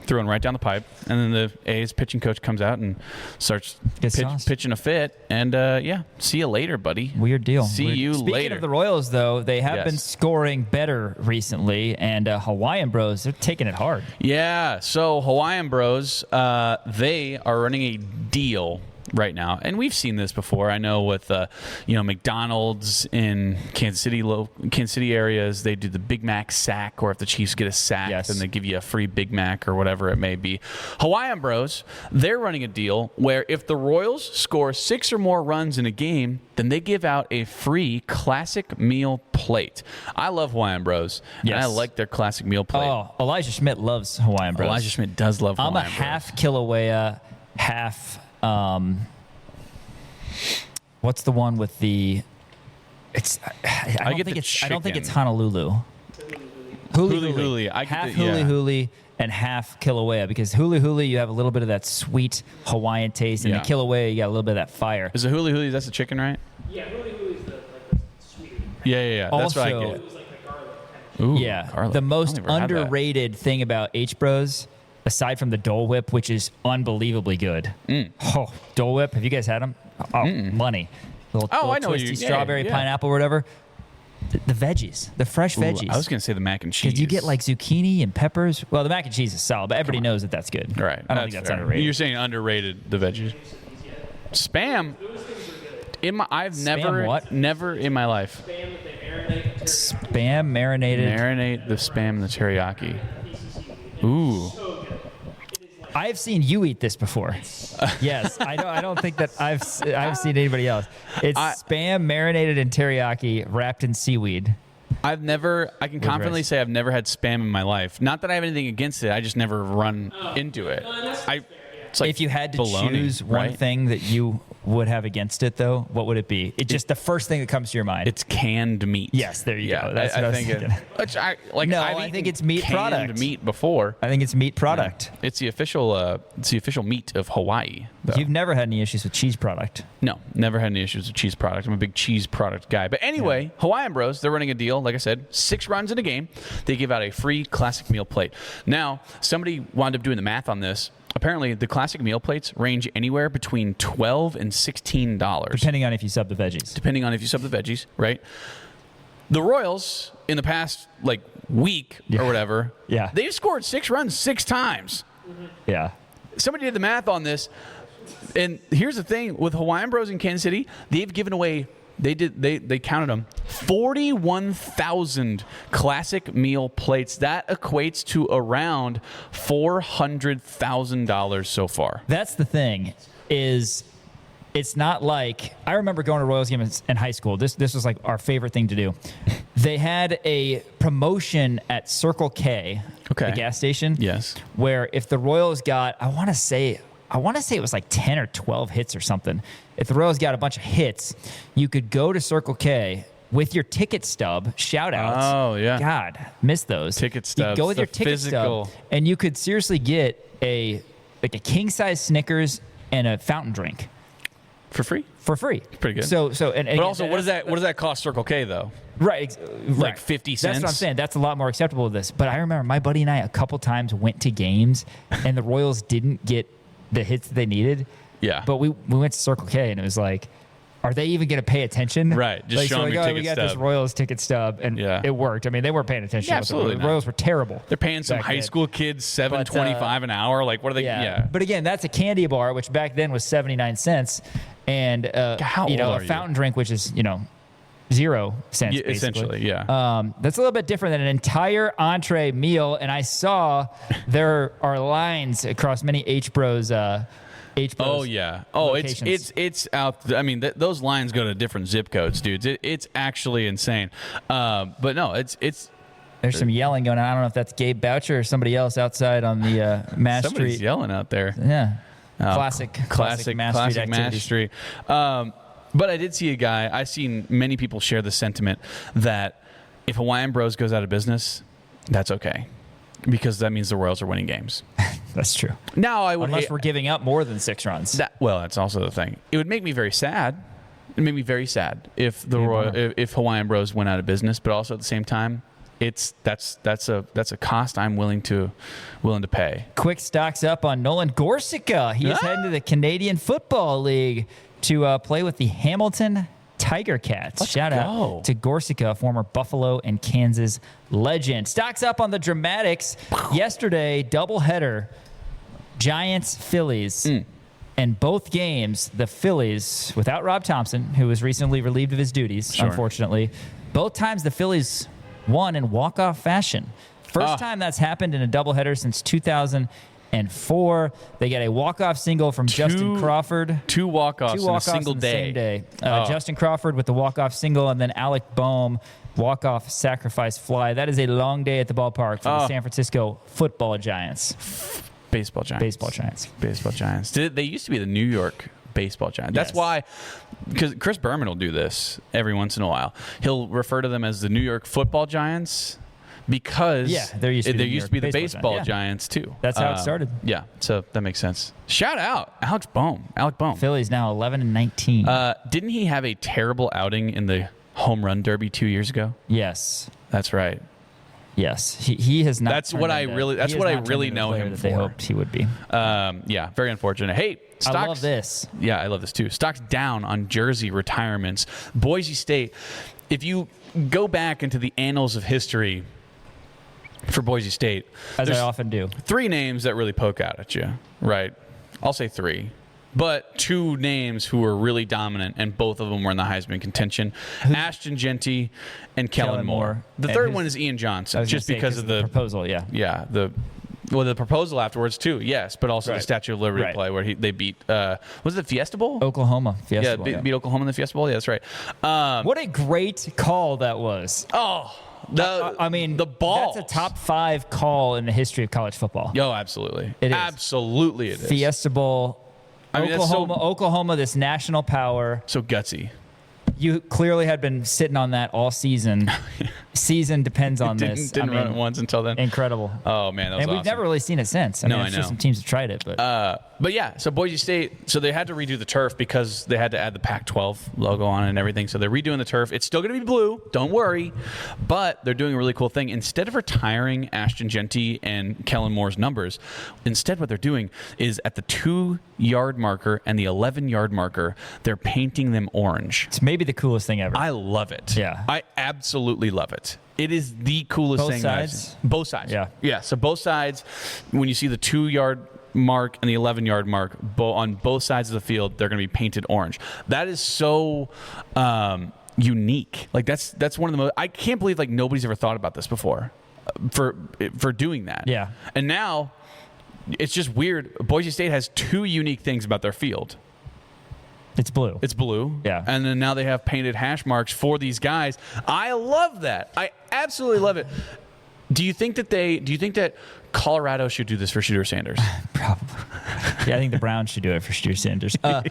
threw it right down the pipe, and then the A's pitching coach comes out and starts pitching a fit. And see you later, buddy. Weird deal. See you later. Speaking of the Royals, though, they have been scoring better recently, and Hawaiian Bros, they're taking it hard. Yeah. So Hawaiian Bros, they are running a deal right now, and we've seen this before. I know with McDonald's in Kansas City areas, they do the Big Mac sack, or if the Chiefs get a sack, then they give you a free Big Mac or whatever it may be. Hawaiian Bros, they're running a deal where if the Royals score 6 or more runs in a game, then they give out a free classic meal plate. I love Hawaiian Bros, and I like their classic meal plate. Oh, Elijah Schmidt loves Hawaiian Bros. Elijah Schmidt does love Hawaiian Bros. I'm a half Kilauea, half. What's the one with the? It's. I don't think it's Honolulu. Huli. Half Huli and half Kilauea, because Huli you have a little bit of that sweet Hawaiian taste, and the Kilauea you got a little bit of that fire. Is the Huli? That's the chicken, right? Yeah, Huli is the sweeter. Yeah. That's what I get. It was like the garlic kind of. Ooh, yeah, garlic. the most underrated thing about H Bros, aside from the Dole Whip, which is unbelievably good. Oh, Dole Whip. Have you guys had them? Oh, money. Little I know twisty strawberry, pineapple, or whatever. The veggies, the fresh veggies. I was going to say the mac and cheese. Because you get like zucchini and peppers. Well, the mac and cheese is solid, but everybody knows that that's good. Right. I don't think that's underrated. You're saying underrated, the veggies. Spam. I've never in my life. Spam marinated. Marinate the spam and the teriyaki. Ooh. I've seen you eat this before. Yes, I don't think that I've seen anybody else. It's spam marinated in teriyaki wrapped in seaweed. I can confidently say I've never had spam in my life. Not that I have anything against it. I just never run into it. It's like if you had to bologna, choose one thing that you would have against it, though, what would it be? It's just the first thing that comes to your mind. It's canned meat. Yes, there you go. That's what I was thinking. I think it's meat product. Canned meat before. I think it's meat product. Yeah. It's the official meat of Hawaii. Though. You've never had any issues with cheese product. No, never had any issues with cheese product. I'm a big cheese product guy. But anyway, Hawaiian Bros, they're running a deal. Like I said, 6 runs in a game. They give out a free classic meal plate. Now, somebody wound up doing the math on this. apparently the classic meal plates range anywhere between $12 and $16. Depending on if you sub the veggies. Right? The Royals, in the past, week or whatever, they've scored 6 runs 6 times. Yeah. Somebody did the math on this. And here's the thing. With Hawaiian Bros in Kansas City, they've given away, they counted them, 41,000 classic meal plates. That equates to around $400,000 so far. That's the thing, is it's not like, I remember going to Royals games in high school. This was like our favorite thing to do. They had a promotion at Circle K, the gas station. Yes. Where if the Royals got, I want to say it was like 10 or 12 hits or something. If the Royals got a bunch of hits, you could go to Circle K with your ticket stub, shout outs. Oh, yeah. God, miss those. Ticket stubs. You go with your ticket physical stub, and you could seriously get a king-size Snickers and a fountain drink. For free? For free. Pretty good. But also, what does that cost Circle K, though? Right. Like 50 cents? That's what I'm saying. That's a lot more acceptable with this. But I remember my buddy and I a couple times went to games, and the Royals didn't get the hits that they needed. Yeah. But we went to Circle K, and it was like, are they even going to pay attention? Right. Just show them your ticket we got stub. this Royals ticket stub, and it worked. I mean, they weren't paying attention. Yeah, absolutely The Royals were terrible. They're paying some high school kids $7.25 an hour. Like, what are they? Yeah. But again, that's a candy bar, which back then was 79 cents. And a fountain drink, which is 0 cents, basically. Essentially, yeah. That's a little bit different than an entire entree meal. And I saw there are lines across many H Bros. Oh yeah. Oh, locations. it's out. I mean, those lines go to different zip codes, dudes. It's actually insane. But no, it's. There's some yelling going on. I don't know if that's Gabe Boucher or somebody else outside on the Mass Somebody's Street. yelling out there. Yeah. Classic Mass Street But I did see a guy. I've seen many people share the sentiment that if Hawaiian Bros goes out of business, that's okay, because that means the Royals are winning games. That's true. Now I would unless we're giving up more than 6 runs. That's also the thing. It would make me very sad. It made me very sad if if Hawaiian Bros went out of business, but also at the same time, that's a cost I'm willing to pay. Quick stocks up on Nolan Gorsica. He is heading to the Canadian Football League to play with the Hamilton Tiger Cats. Shout out to Gorsica, former Buffalo and Kansas legend. Stocks up on the Dramatics. Yesterday, doubleheader, Giants, Phillies. And both games, the Phillies, without Rob Thompson, who was recently relieved of his duties, unfortunately, both times the Phillies won in walk-off fashion. First time that's happened in a doubleheader since 2004. They get a walk-off single from Justin Crawford. Two walk-offs in a single the day. Same day. Justin Crawford with the walk-off single, and then Alec Boehm walk-off sacrifice fly. That is a long day at the ballpark for the San Francisco Football Giants. Baseball Giants. They used to be the New York Baseball Giants. That's why, because Chris Berman will do this every once in a while. He'll refer to them as the New York Football Giants because there used to be the Baseball Giants too. That's how it started. Yeah, so that makes sense. Shout out Alec Boehm. Phillies now 11-19. Didn't he have a terrible outing in the home run derby 2 years ago? Yes, that's right. Yes, he has not. That's what I really know him for. They hoped he would be. Yeah, very unfortunate. Hey, stocks, I love this. Yeah, I love this too. Stocks down on jersey retirements. Boise State. If you go back into the annals of history for Boise State, as I often do, 3 names that really poke out at you. Right, I'll say 3. But 2 names who were really dominant, and both of them were in the Heisman contention: Ashton Genty and Kellen Moore. The third one is Ian Johnson, just because of the proposal. Yeah, the proposal afterwards too. Yes, but also the Statue of Liberty play where they beat. Was it the Fiesta Bowl? Oklahoma Fiesta Bowl. Beat Oklahoma in the Fiesta Bowl. Yeah, that's right. What a great call that was. I mean, the ball. That's a top 5 call in the history of college football. Yo, absolutely. It is. Absolutely, it is. Fiesta Bowl. I mean, Oklahoma, this national power. So gutsy. You clearly had been sitting on that all season. season depends on this. Didn't run it once until then. Incredible. Oh man, that was and we've awesome. never really seen it since. I mean, I'm sure some teams have tried it, but yeah. So Boise State, so they had to redo the turf because they had to add the Pac-12 logo on it and everything. So they're redoing the turf. It's still going to be blue. Don't worry, but they're doing a really cool thing. Instead of retiring Ashton Genty and Kellen Moore's numbers, instead what they're doing is at the 2-yard marker and the 11-yard marker, they're painting them orange. it's maybe the coolest thing ever. I love it. Yeah. I absolutely love it. It is the coolest Both thing. that I've sides? seen. Both sides. Yeah. Yeah. So both sides, when you see the 2-yard mark and the 11-yard mark on both sides of the field, they're going to be painted orange. That is so unique. Like that's one of the most. I can't believe like nobody's ever thought about this before, for doing that. Yeah. And now, it's just weird. Boise State has 2 unique things about their field. It's blue. It's blue. Yeah. And then now they have painted hash marks for these guys. I love that. I absolutely love it. Do you think that Colorado should do this for Shooter Sanders? Probably. Yeah, I think the Browns should do it for Stu Sanders. I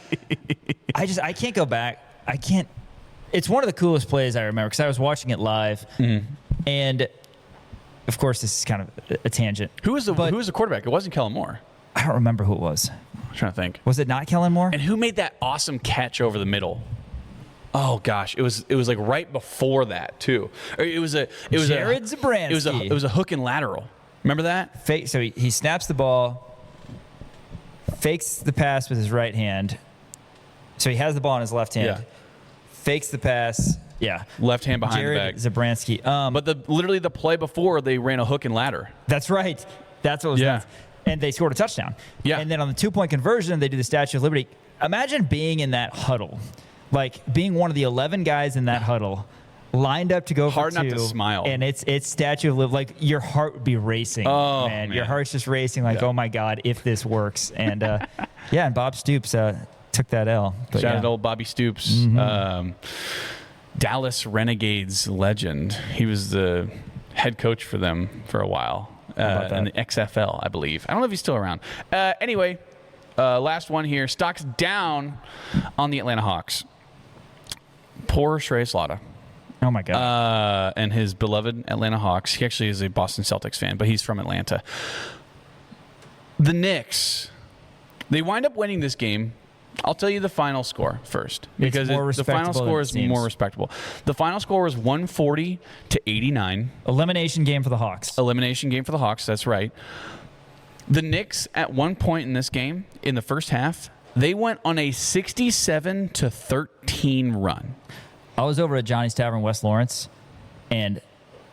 can't go back. I can't. It's one of the coolest plays I remember because I was watching it live, and of course this is kind of a tangent. Who was the quarterback? It wasn't Kellen Moore. I don't remember who it was. I'm trying to think. Was it not Kellen Moore? And who made that awesome catch over the middle? Oh gosh, it was like right before that too. It was Jared Zabransky. It was a hook and lateral. Remember that? Fake. So he snaps the ball, fakes the pass with his right hand. So he has the ball in his left hand. Yeah. Fakes the pass. Yeah. Left hand behind Jared the back. Zabransky. But literally the play before they ran a hook and ladder. That's right. That's what was nuts. And they scored a touchdown. Yeah. And then on the 2-point conversion, they do the Statue of Liberty. Imagine being in that huddle, like being one of the 11 guys in that huddle, lined up to go Hard for 2. not to smile. And it's Statue of Liberty. Like your heart would be racing. Oh, man. man. Your heart's just racing. Like, oh my God, if this works. And yeah, and Bob Stoops took that L. But Shout out yeah. to old Bobby Stoops, Dallas Renegades legend. He was the head coach for them for a while in the XFL, I believe. I don't know if he's still around. Anyway, last one here. Stocks down on the Atlanta Hawks. Poor Shreyas Laddha. Oh my God. And his beloved Atlanta Hawks. He actually is a Boston Celtics fan, but he's from Atlanta. The Knicks, they wind up winning this game. I'll tell you the final score first because the final score is more respectable. The final score was 140-89. Elimination game for the Hawks. Elimination game for the Hawks. That's right. The Knicks, at one point in this game, in the first half, they went on a 67-13 run. I was over at Johnny's Tavern, West Lawrence, and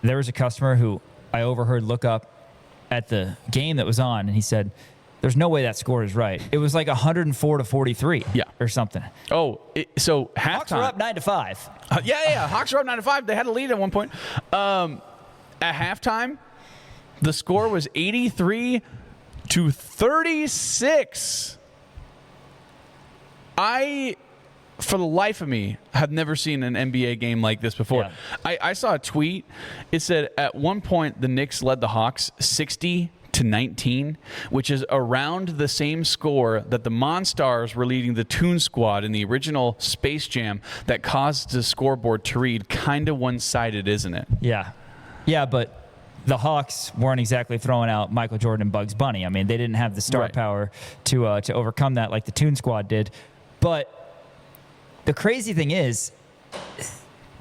there was a customer who I overheard look up at the game that was on, and he said, "There's no way that score is right." It was like 104-43, or something. Oh, so halftime. Hawks were up 9-5. Yeah. Hawks were up 9-5. They had a lead at one point. At halftime, the score was 83-36. For the life of me, have never seen an NBA game like this before. Yeah. I saw a tweet. It said at one point the Knicks led the Hawks 60-19, which is around the same score that the Monstars were leading the Toon Squad in the original Space Jam that caused the scoreboard to read kind of one-sided, isn't it? Yeah. Yeah, but the Hawks weren't exactly throwing out Michael Jordan and Bugs Bunny. I mean, they didn't have the star power to overcome that like the Toon Squad did. But the crazy thing is,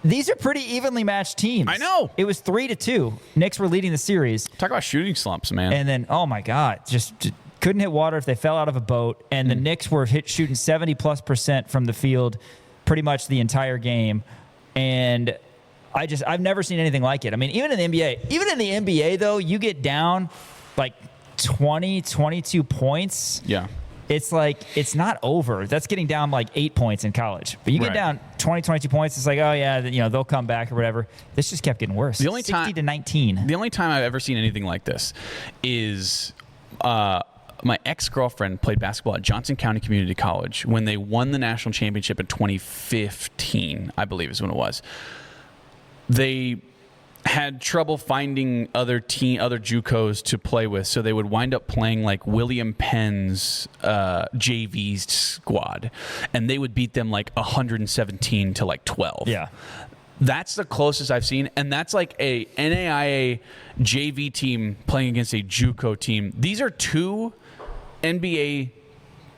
these are pretty evenly matched teams. I know. It was 3-2. Knicks were leading the series. Talk about shooting slumps, man. And then, oh my God, just couldn't hit water if they fell out of a boat. And the Knicks were shooting 70+% from the field pretty much the entire game. And I've never seen anything like it. I mean, even in the NBA though, you get down like 20, 22 points. Yeah. It's like, it's not over. That's getting down like 8 points in college. But you get down 20, 22 points, it's like, oh yeah, they'll come back or whatever. This just kept getting worse. The only 60-19. The only time I've ever seen anything like this is my ex-girlfriend played basketball at Johnson County Community College when they won the national championship in 2015, I believe is when it was. They had trouble finding other JUCOs to play with, so they would wind up playing like William Penn's JV squad, and they would beat them like 117 to like 12. Yeah. That's the closest I've seen, and that's like a NAIA JV team playing against a JUCO team. These are two NBA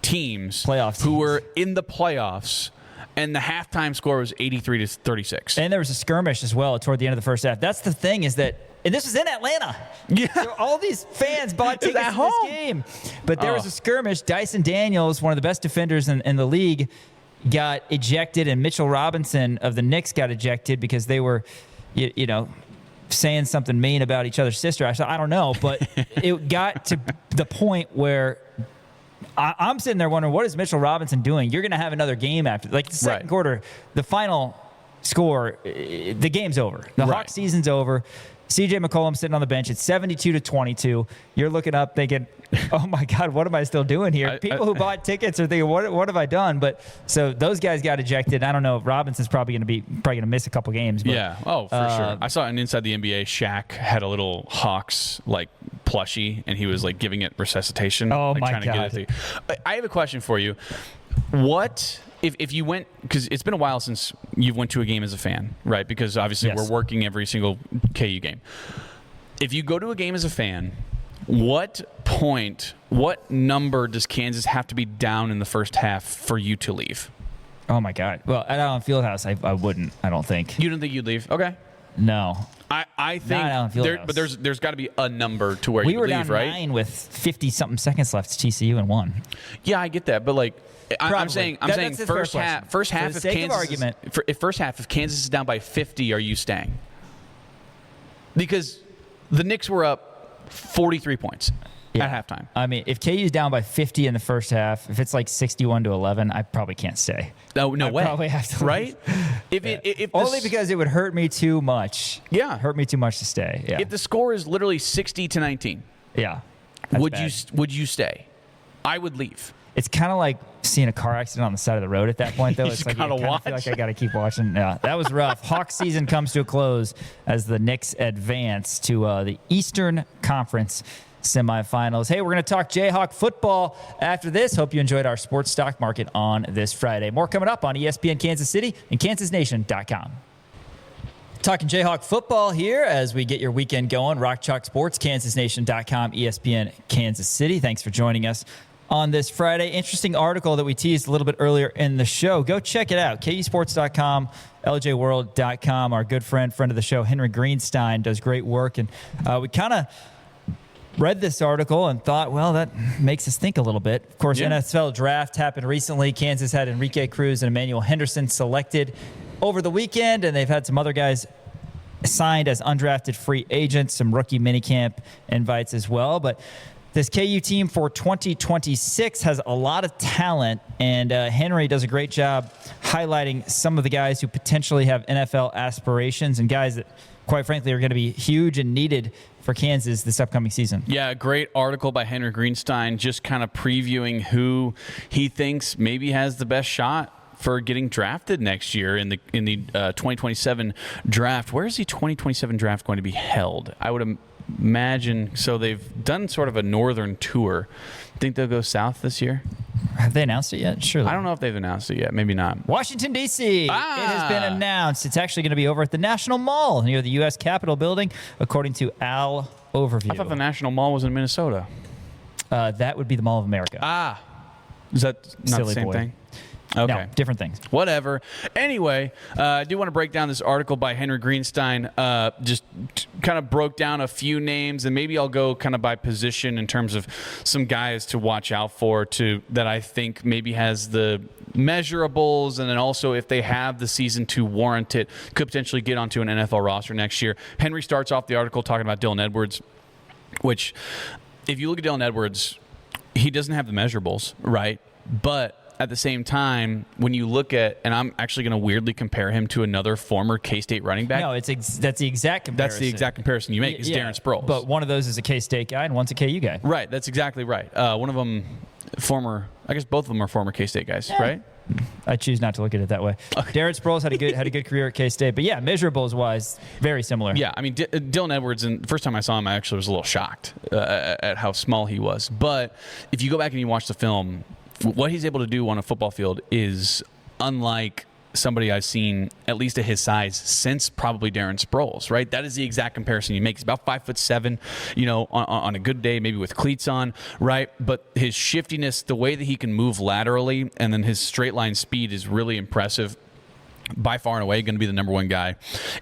teams who were in the playoffs, and the halftime score was 83-36. And there was a skirmish as well toward the end of the first half. That's the thing is that, and this was in Atlanta. Yeah. So all these fans bought tickets to this game. But there was a skirmish. Dyson Daniels, one of the best defenders in the league, got ejected, and Mitchell Robinson of the Knicks got ejected because they were, saying something mean about each other's sister. I don't know, but it got to the point where I'm sitting there wondering, what is Mitchell Robinson doing? You're going to have another game after. Like the second quarter, the final score, the game's over. The Hawks season's over. CJ McCollum sitting on the bench. It's 72-22. You're looking up thinking, oh, my God, what am I still doing here? People who bought tickets are thinking, what have I done? But so those guys got ejected. I don't know. Robinson's probably going to miss a couple games. But, yeah. Oh, for sure. I saw an Inside the NBA. Shaq had a little Hawks plushie, and he was giving it resuscitation. Oh, my trying God. To get it I have a question for you. What if you went, because it's been a while since you went to a game as a fan, right? Because obviously we're working every single KU game. If you go to a game as a fan, what number does Kansas have to be down in the first half for you to leave? Oh, my God. Well, at Allen Fieldhouse, I wouldn't, I don't think. You don't think you'd leave? Okay. No. I think but there's got to be a number to where you were leave, down right? 9 with 50-something seconds left. It's TCU and 1. Yeah, I get that, but I'm saying first half if Kansas is down by 50, are you staying? Because the Knicks were up 43 points at halftime. I mean, if KU's down by 50 in the first half, if it's 61-11, I probably can't stay. No way. I probably have to right? Only because it would hurt me too much. Yeah, hurt me too much to stay. Yeah. If the score is literally 60-19, yeah, would you stay? I would leave. It's kind of like seeing a car accident on the side of the road at that point, though. You It's just like gotta I watch. feel like I got to keep watching. Yeah, that was rough. Hawks season comes to a close as the Knicks advance to the Eastern Conference semifinals. Hey, we're going to talk Jayhawk football after this. Hope you enjoyed our sports stock market on this Friday. More coming up on ESPN Kansas City and KansasNation.com. Talking Jayhawk football here as we get your weekend going. Rock Chalk Sports, KansasNation.com, ESPN Kansas City. Thanks for joining us on this Friday. Interesting article that we teased a little bit earlier in the show. Go check it out. KUSports.com, LJWorld.com. Our good friend of the show, Henry Greenstein, does great work. And we kind of read this article and thought, well, that makes us think a little bit. Of course, NFL draft happened recently. Kansas had Enrique Cruz and Emmanuel Henderson selected over the weekend, and they've had some other guys signed as undrafted free agents, some rookie minicamp invites as well. But this KU team for 2026 has a lot of talent, and Henry does a great job highlighting some of the guys who potentially have NFL aspirations and guys that, quite frankly, are going to be huge and needed for Kansas this upcoming season. Yeah, great article by Henry Greenstein, just kind of previewing who he thinks maybe has the best shot for getting drafted next year in the 2027 draft. Where is the 2027 draft going to be held? I would imagine, so they've done sort of a northern tour. Think they'll go south this year? Have they announced it yet? Surely. I don't know if they've announced it yet. Maybe not. Washington, D.C. It has been announced. It's actually going to be over at the National Mall near the U.S. Capitol building, according to Al Overview. I thought the National Mall was in Minnesota. That would be the Mall of America. Is that not Silly the same boy. thing? Okay. No, different things. Whatever. Anyway, I do want to break down this article by Henry Greenstein. Just kind of broke down a few names, and maybe I'll go kind of by position in terms of some guys to watch out for that I think maybe has the measurables, and then also if they have the season to warrant it, could potentially get onto an NFL roster next year. Henry starts off the article talking about Dylan Edwards, which if you look at Dylan Edwards, he doesn't have the measurables, right? But at the same time, when you look at, and I'm actually going to weirdly compare him to another former K-State running back. No, that's the exact comparison. That's the exact comparison you make. Is Darren Sproles. But one of those is a K-State guy and one's a KU guy. Right. That's exactly right. One of them former. I guess both of them are former K-State guys, right? I choose not to look at it that way. Okay. Darren Sproles had a good career at K-State, but yeah, measurables wise, very similar. Yeah, I mean Dylan Edwards, and the first time I saw him, I actually was a little shocked at how small he was. But if you go back and you watch the film, what he's able to do on a football field is unlike somebody I've seen, at least at his size, since probably Darren Sproles, right? That is the exact comparison you make. He's about 5'7", on a good day, maybe with cleats on, right? But his shiftiness, the way that he can move laterally, and then his straight line speed is really impressive. By far and away going to be the number one guy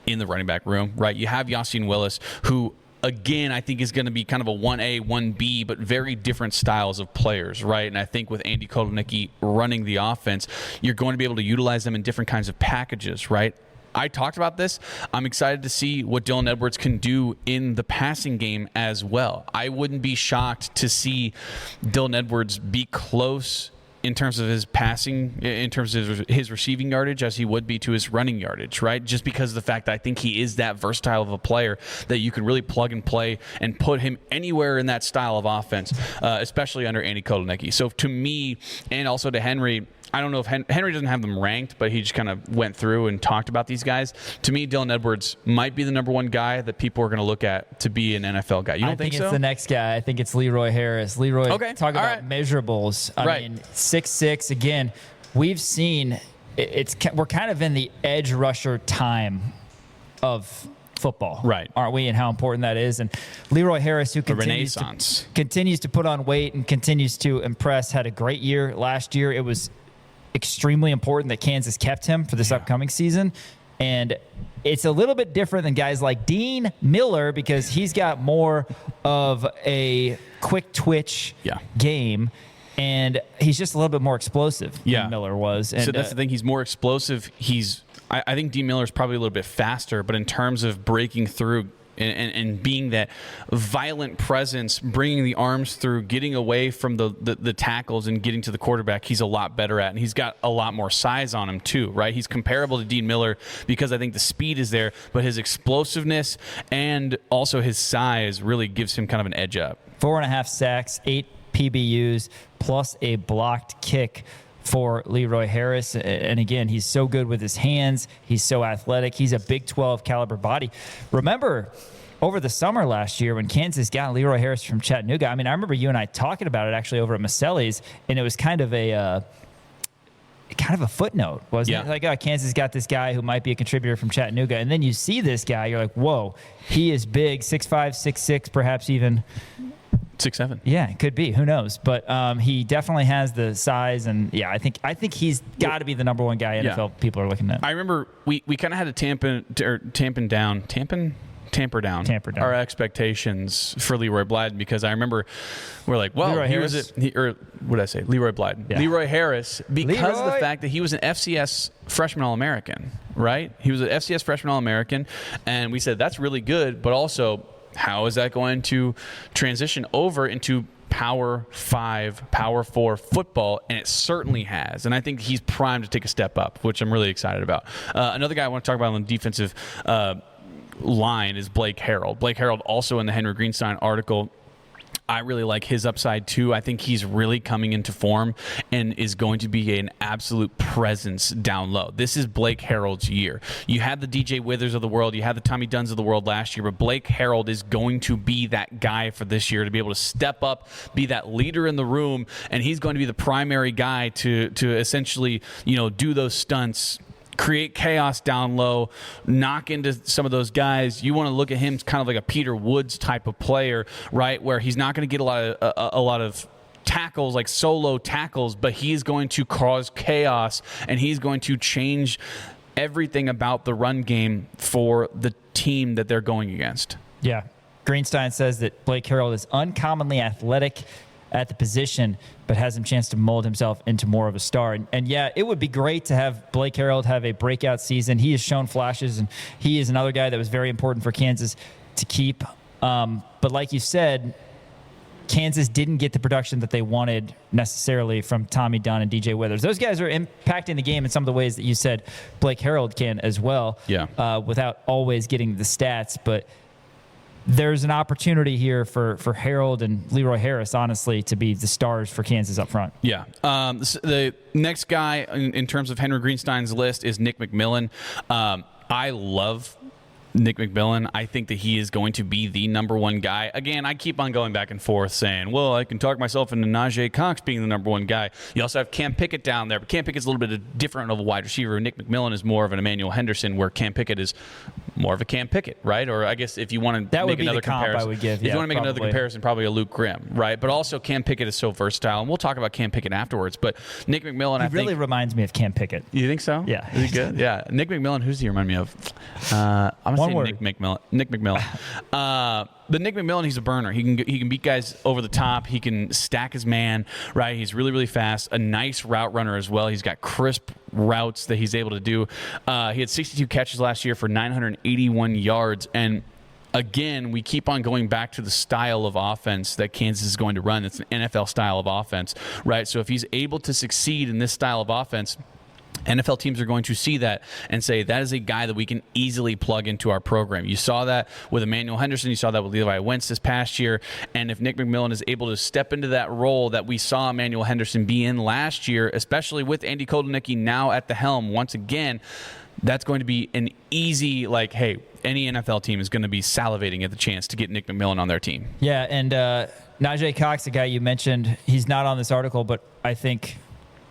in the running back room, right? You have Yassine Willis, who, again, I think is going to be kind of a 1A, 1B, but very different styles of players, right? And I think with Andy Kotelnicki running the offense, you're going to be able to utilize them in different kinds of packages, right? I talked about this. I'm excited to see what Dylan Edwards can do in the passing game as well. I wouldn't be shocked to see Dylan Edwards be close in terms of his passing, in terms of his receiving yardage, as he would be to his running yardage, right? Just because of the fact that I think he is that versatile of a player that you can really plug and play and put him anywhere in that style of offense, especially under Andy Kotelnicki. So to me, and also to Henry, I don't know if Henry doesn't have them ranked, but he just kind of went through and talked about these guys. To me, Dylan Edwards might be the number one guy that people are going to look at to be an NFL guy. You don't think so? I think it's the next guy. I think it's Leroy Harris. Leroy, okay. Talk about measurables. I mean, 6'6". Again, we've seen we're kind of in the edge rusher time of football, right? Aren't we? And how important that is. And Leroy Harris, who continues to put on weight and continues to impress, had a great year last year. It was extremely important that Kansas kept him for this upcoming season. And it's a little bit different than guys like Dean Miller because he's got more of a quick twitch game. And he's just a little bit more explosive than Miller was. And, so that's the thing. He's more explosive. I think Dean Miller is probably a little bit faster, but in terms of breaking through and being that violent presence, bringing the arms through, getting away from the tackles and getting to the quarterback, he's a lot better at. And he's got a lot more size on him too, right? He's comparable to Dean Miller because I think the speed is there, but his explosiveness and also his size really gives him kind of an edge up. 4.5 sacks, 8 PBUs, plus a blocked kick for Leroy Harris. And again, he's so good with his hands. He's so athletic. He's a Big 12 caliber body. Remember, over the summer last year when Kansas got Leroy Harris from Chattanooga, I mean, I remember you and I talking about it actually over at Maselli's, and it was kind of a footnote, wasn't it? Like, oh, Kansas got this guy who might be a contributor from Chattanooga. And then you see this guy, you're like, whoa, he is big, 6'5", 6'6", perhaps even 6'7". Yeah, it could be. Who knows? But he definitely has the size, and I think he's got to be the number one guy NFL people are looking at. I remember we kind of had to tamper down our expectations for Leroy Blyden because I remember we're like, well, Leroy Blyden. Yeah. Leroy Harris, because of the fact that he was an FCS freshman All-American, right? He was an FCS freshman All-American, and we said that's really good, but also how is that going to transition over into Power 5, Power 4 football? And it certainly has. And I think he's primed to take a step up, which I'm really excited about. Another guy I want to talk about on the defensive line is Blake Harrell. Blake Harrell, also in the Henry Greenstein article, I really like his upside too. I think he's really coming into form and is going to be an absolute presence down low. This is Blake Harreld's year. You had the DJ Withers of the world, you had the Tommy Dunns of the world last year, but Blake Harrell is going to be that guy for this year to be able to step up, be that leader in the room, and he's going to be the primary guy to essentially, do those stunts, create chaos down low, knock into some of those guys. You want to look at him as kind of like a Peter Woods type of player, right? Where he's not going to get a lot of tackles, like solo tackles, but he's going to cause chaos and he's going to change everything about the run game for the team that they're going against. Yeah. Greenstein says that Blake Harrell is uncommonly athletic at the position, but has a chance to mold himself into more of a star. And it would be great to have Blake Harrell have a breakout season. He has shown flashes, and he is another guy that was very important for Kansas to keep. But like you said, Kansas didn't get the production that they wanted necessarily from Tommy Dunn and DJ Withers. Those guys are impacting the game in some of the ways that you said Blake Harrell can as well, without always getting the stats. But there's an opportunity here for Harold and Leroy Harris, honestly, to be the stars for Kansas up front. Yeah. The next guy in terms of Henry Greenstein's list is Nick McMillan. I love Nick McMillan. I think that he is going to be the number one guy. Again, I keep on going back and forth saying, well, I can talk myself into Najee Cox being the number one guy. You also have Cam Pickett down there, but Cam Pickett's a little bit different of a wide receiver. Nick McMillan is more of an Emmanuel Henderson, where Cam Pickett is more of a Cam Pickett, right? Or I guess if you want to make another comparison, I would give. If you want to make another comparison, probably a Luke Grimm, right? But also Cam Pickett is so versatile, and we'll talk about Cam Pickett afterwards. But Nick McMillan, He really reminds me of Cam Pickett. You think so? Yeah. Is he good? Yeah. Nick McMillan, who's he remind me of? I'm going to say word. Nick McMillan. But Nick McMillan, he's a burner. He can beat guys over the top. He can stack his man, right? He's really, really fast. A nice route runner as well. He's got crisp routes that he's able to do. He had 62 catches last year for 981 yards. And again, we keep on going back to the style of offense that Kansas is going to run. It's an NFL style of offense, right? So if he's able to succeed in this style of offense, NFL teams are going to see that and say, that is a guy that we can easily plug into our program. You saw that with Emmanuel Henderson. You saw that with Levi Wentz this past year. And if Nick McMillan is able to step into that role that we saw Emmanuel Henderson be in last year, especially with Andy Kotelnicki now at the helm once again, that's going to be an easy, like, hey, any NFL team is going to be salivating at the chance to get Nick McMillan on their team. Yeah, and Najee Cox, the guy you mentioned, he's not on this article, but I think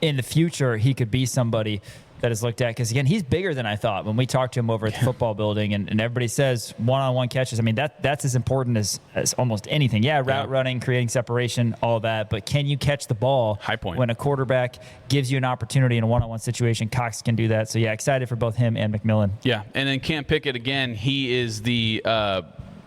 in the future he could be somebody that is looked at, because again, he's bigger than I thought when we talked to him over at the football building, and everybody says one-on-one catches. I mean, that's as important as almost anything. Yeah, route running, creating separation, all that, but can you catch the ball? High point. When a quarterback gives you an opportunity in a one-on-one situation, Cox can do that. So yeah, excited for both him and McMillan. Yeah, and then Cam Pickett, again, he is the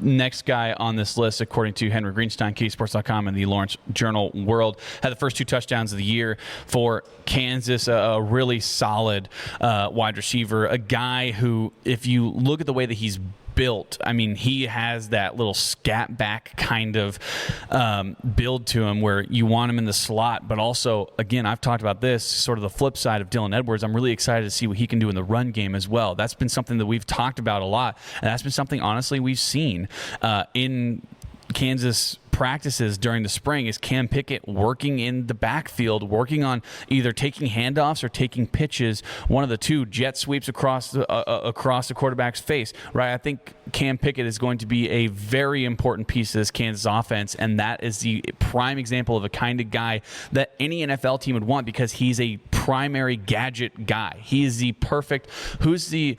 next guy on this list, according to Henry Greenstein, KSports.com, and the Lawrence Journal World. Had the first 2 touchdowns of the year for Kansas, a really solid wide receiver, a guy who, if you look at the way that he's built, I mean, he has that little scat back kind of build to him where you want him in the slot, but also, again, I've talked about this, sort of the flip side of Dylan Edwards. I'm really excited to see what he can do in the run game as well. That's been something that we've talked about a lot, and that's been something, honestly, we've seen in Kansas practices during the spring, is Cam Pickett working in the backfield, working on either taking handoffs or taking pitches, one of the two, jet sweeps across the quarterback's face, right? I think Cam Pickett is going to be a very important piece of this Kansas offense, and that is the prime example of a kind of guy that any NFL team would want, because he's a primary gadget guy. He is the perfect, the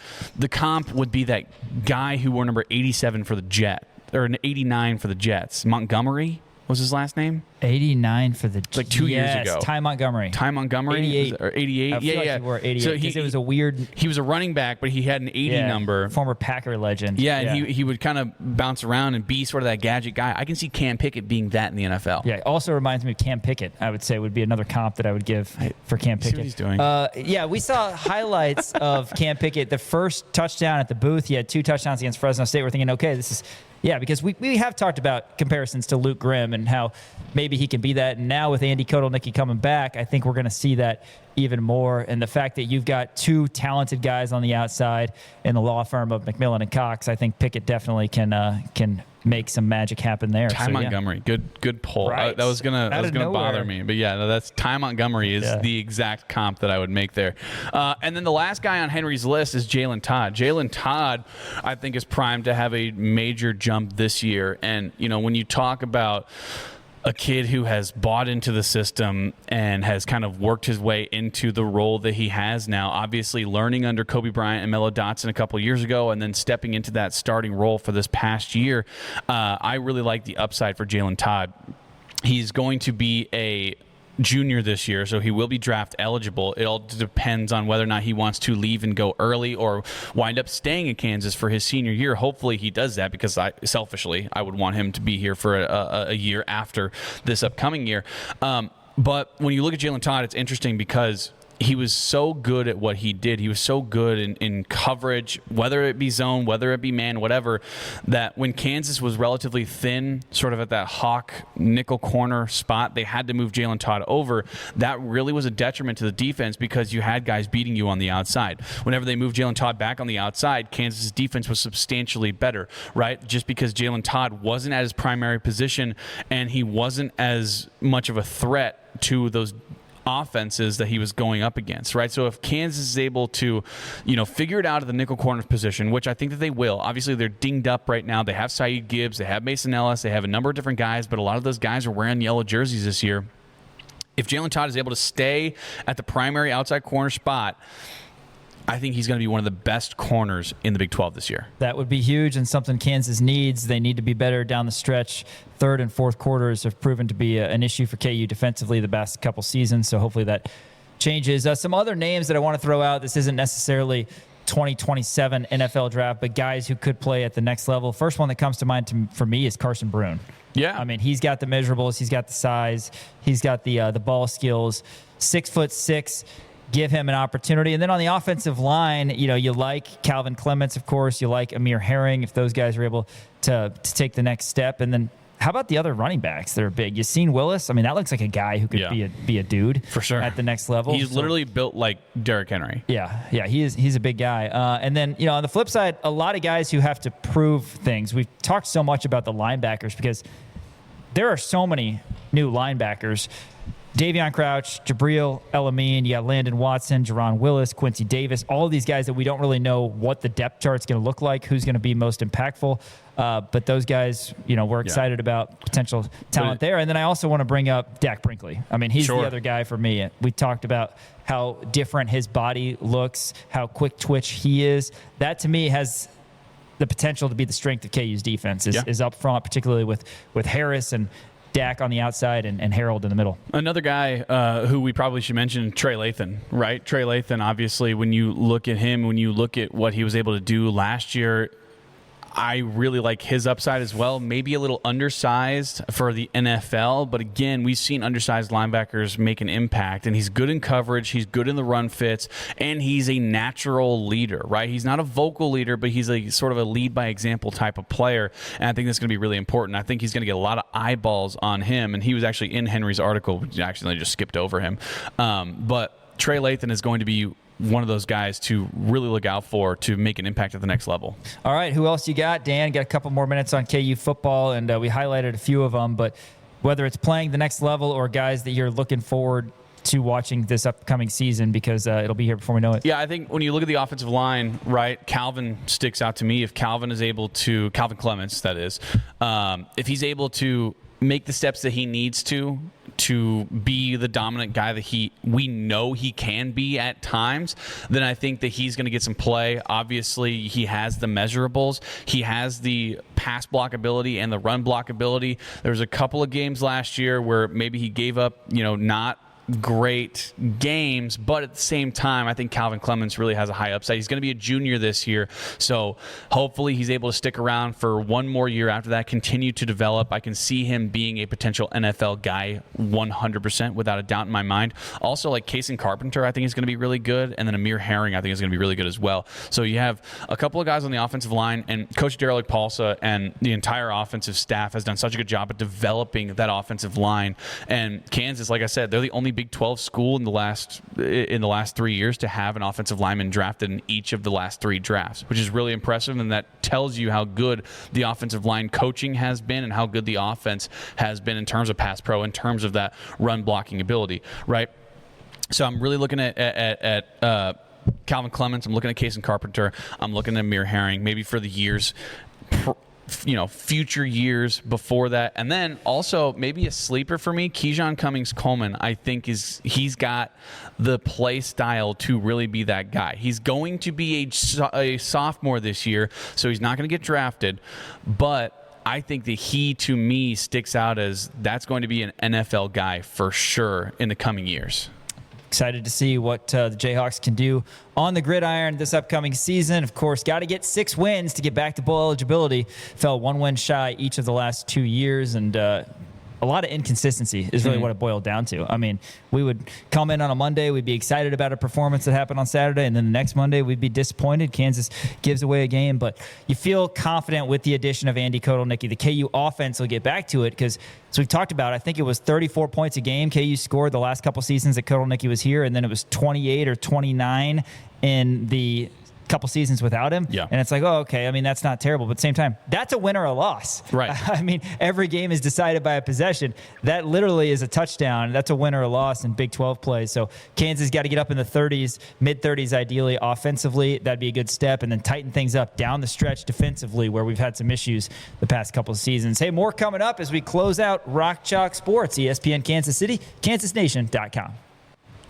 comp would be that guy who wore number 87 for the Jet, or an 89 for the Jets. Montgomery was his last name? 89 for the like 2 years ago. Ty Montgomery. 88. Or 88. I feel like he wore 88 So because it was a weird. He was a running back, but he had an 80 number. Former Packer legend. Yeah, and he would kind of bounce around and be sort of that gadget guy. I can see Cam Pickett being that in the NFL. Yeah, also reminds me of Cam Pickett, I would say, would be another comp that I would give for Cam Pickett. See what he's doing. Yeah, we saw highlights of Cam Pickett. The first touchdown at the booth, he had 2 touchdowns against Fresno State. We're thinking, okay, this is... Yeah, because we have talked about comparisons to Luke Grimm and how maybe he can be that. And now with Andy Kotelnicki coming back, I think we're going to see that even more. And the fact that you've got 2 talented guys on the outside in the law firm of McMillan and Cox, I think Pickett definitely can make some magic happen there. Ty Montgomery, good pull. Right. That was gonna bother me, but yeah, no, that's Ty Montgomery is Yeah. the exact comp that I would make there. And then the last guy on Henry's list is Jalen Todd. Jalen Todd, I think, is primed to have a major jump this year. And when you talk about a kid who has bought into the system and has kind of worked his way into the role that he has now, obviously learning under Kobe Bryant and Melo Dotson a couple years ago and then stepping into that starting role for this past year, I really like the upside for Jalen Todd. He's going to be a junior this year, so he will be draft eligible. It all depends on whether or not he wants to leave and go early or wind up staying in Kansas for his senior year. Hopefully he does that, because selfishly I would want him to be here for a year after this upcoming year. But when you look at Jalen Todd, it's interesting because he was so good at what he did. He was so good in coverage, whether it be zone, whether it be man, whatever, that when Kansas was relatively thin, sort of at that hawk nickel corner spot, they had to move Jalen Todd over. That really was a detriment to the defense because you had guys beating you on the outside. Whenever they moved Jalen Todd back on the outside, Kansas' defense was substantially better, right? Just because Jalen Todd wasn't at his primary position and he wasn't as much of a threat to those offenses that he was going up against, right? So if Kansas is able to, figure it out at the nickel corner position, which I think that they will. Obviously, they're dinged up right now. They have Saeed Gibbs. They have Mason Ellis. They have a number of different guys, but a lot of those guys are wearing yellow jerseys this year. If Jalen Todd is able to stay at the primary outside corner spot, I think he's going to be one of the best corners in the Big 12 this year. That would be huge and something Kansas needs. They need to be better down the stretch. Third and fourth quarters have proven to be an issue for KU defensively the past couple seasons, so hopefully that changes. Some other names that I want to throw out. This isn't necessarily 2027 NFL draft, but guys who could play at the next level. First one that comes to mind for me is Carson Brune. Yeah. I mean, he's got the measurables. He's got the size. He's got the ball skills. 6'6". Give him an opportunity. And then on the offensive line, you like Calvin Clements, of course. You like Amir Herring if those guys are able to take the next step. And then how about the other running backs that are big? Yassine Willis. I mean, that looks like a guy who could be a dude for sure at the next level. He's literally built like Derrick Henry. Yeah, he's a big guy. And then on the flip side, a lot of guys who have to prove things. We've talked so much about the linebackers because there are so many new linebackers. Davion Crouch, Jabril El-Amin, you got Landon Watson, Jerron Willis, Quincy Davis, all of these guys that we don't really know what the depth chart's going to look like, who's going to be most impactful. But those guys, we're excited about potential talent there. And then I also want to bring up Dak Brinkley. I mean, he's the other guy for me. We talked about how different his body looks, how quick twitch he is. That, to me, has the potential to be the strength of KU's defense is up front, particularly with Harris and Dak on the outside and Harold in the middle. Another guy who we probably should mention, Trey Lathan, right? Trey Lathan, obviously, when you look at him, when you look at what he was able to do last year, I really like his upside as well. Maybe a little undersized for the NFL, but again, we've seen undersized linebackers make an impact, and he's good in coverage, he's good in the run fits, and he's a natural leader, right? He's not a vocal leader, but he's a sort of a lead by example type of player, and I think that's going to be really important. I think he's going to get a lot of eyeballs on him, and he was actually in Henry's article, which actually just skipped over him. But Trey Lathan is going to be one of those guys to really look out for to make an impact at the next level. All right, who else you got? Dan, got a couple more minutes on KU football, and we highlighted a few of them, but whether it's playing the next level or guys that you're looking forward to watching this upcoming season, because it'll be here before we know it. Yeah, I think when you look at the offensive line, right, Calvin sticks out to me. If Calvin is able to, Calvin Clements, that is, if he's able to make the steps that he needs to be the dominant guy that we know he can be at times, then I think that he's going to get some play. Obviously, he has the measurables. He has the pass block ability and the run block ability. There was a couple of games last year where maybe he gave up, not great games, but at the same time, I think Calvin Clements really has a high upside. He's going to be a junior this year, so hopefully he's able to stick around for one more year after that, continue to develop. I can see him being a potential NFL guy 100% without a doubt in my mind. Also, like Kason Carpenter, I think is going to be really good, and then Amir Herring, I think is going to be really good as well. So you have a couple of guys on the offensive line, and Coach Derek Paulsa and the entire offensive staff has done such a good job at developing that offensive line. And Kansas, like I said, they're the only Big 12 school in the last 3 years to have an offensive lineman drafted in each of the last 3 drafts, which is really impressive, and that tells you how good the offensive line coaching has been and how good the offense has been in terms of pass pro, in terms of that run blocking ability, right? So I'm really looking at Calvin Clements. I'm looking at Kason Carpenter. I'm looking at Amir Herring, maybe for the years future years before that. And then also maybe a sleeper for me, Keyshawn Cummings-Coleman, I think he's got the play style to really be that guy. He's going to be a sophomore this year, so he's not going to get drafted, but I think that he, to me, sticks out as that's going to be an NFL guy for sure in the coming years. Excited to see what the Jayhawks can do on the gridiron this upcoming season. Of course, got to get 6 wins to get back to bowl eligibility. Fell 1 win shy each of the last 2 years, and a lot of inconsistency is really what it boiled down to. I mean, we would come in on a Monday, we'd be excited about a performance that happened on Saturday, and then the next Monday we'd be disappointed. Kansas gives away a game, but you feel confident with the addition of Andy Kotelnicki. The KU offense will get back to it because, as we've talked about, I think it was 34 points a game KU scored the last couple seasons that Kotelnicki was here, and then it was 28 or 29 in the couple seasons without him. Yeah. And it's like, oh, okay. I mean, that's not terrible. But at the same time, that's a win or a loss. Right. I mean, every game is decided by a possession. That literally is a touchdown. That's a win or a loss in Big 12 play. So Kansas got to get up in the 30s, mid-30s ideally offensively. That'd be a good step. And then tighten things up down the stretch defensively where we've had some issues the past couple of seasons. Hey, more coming up as we close out Rock Chalk Sports, ESPN Kansas City, kansasnation.com.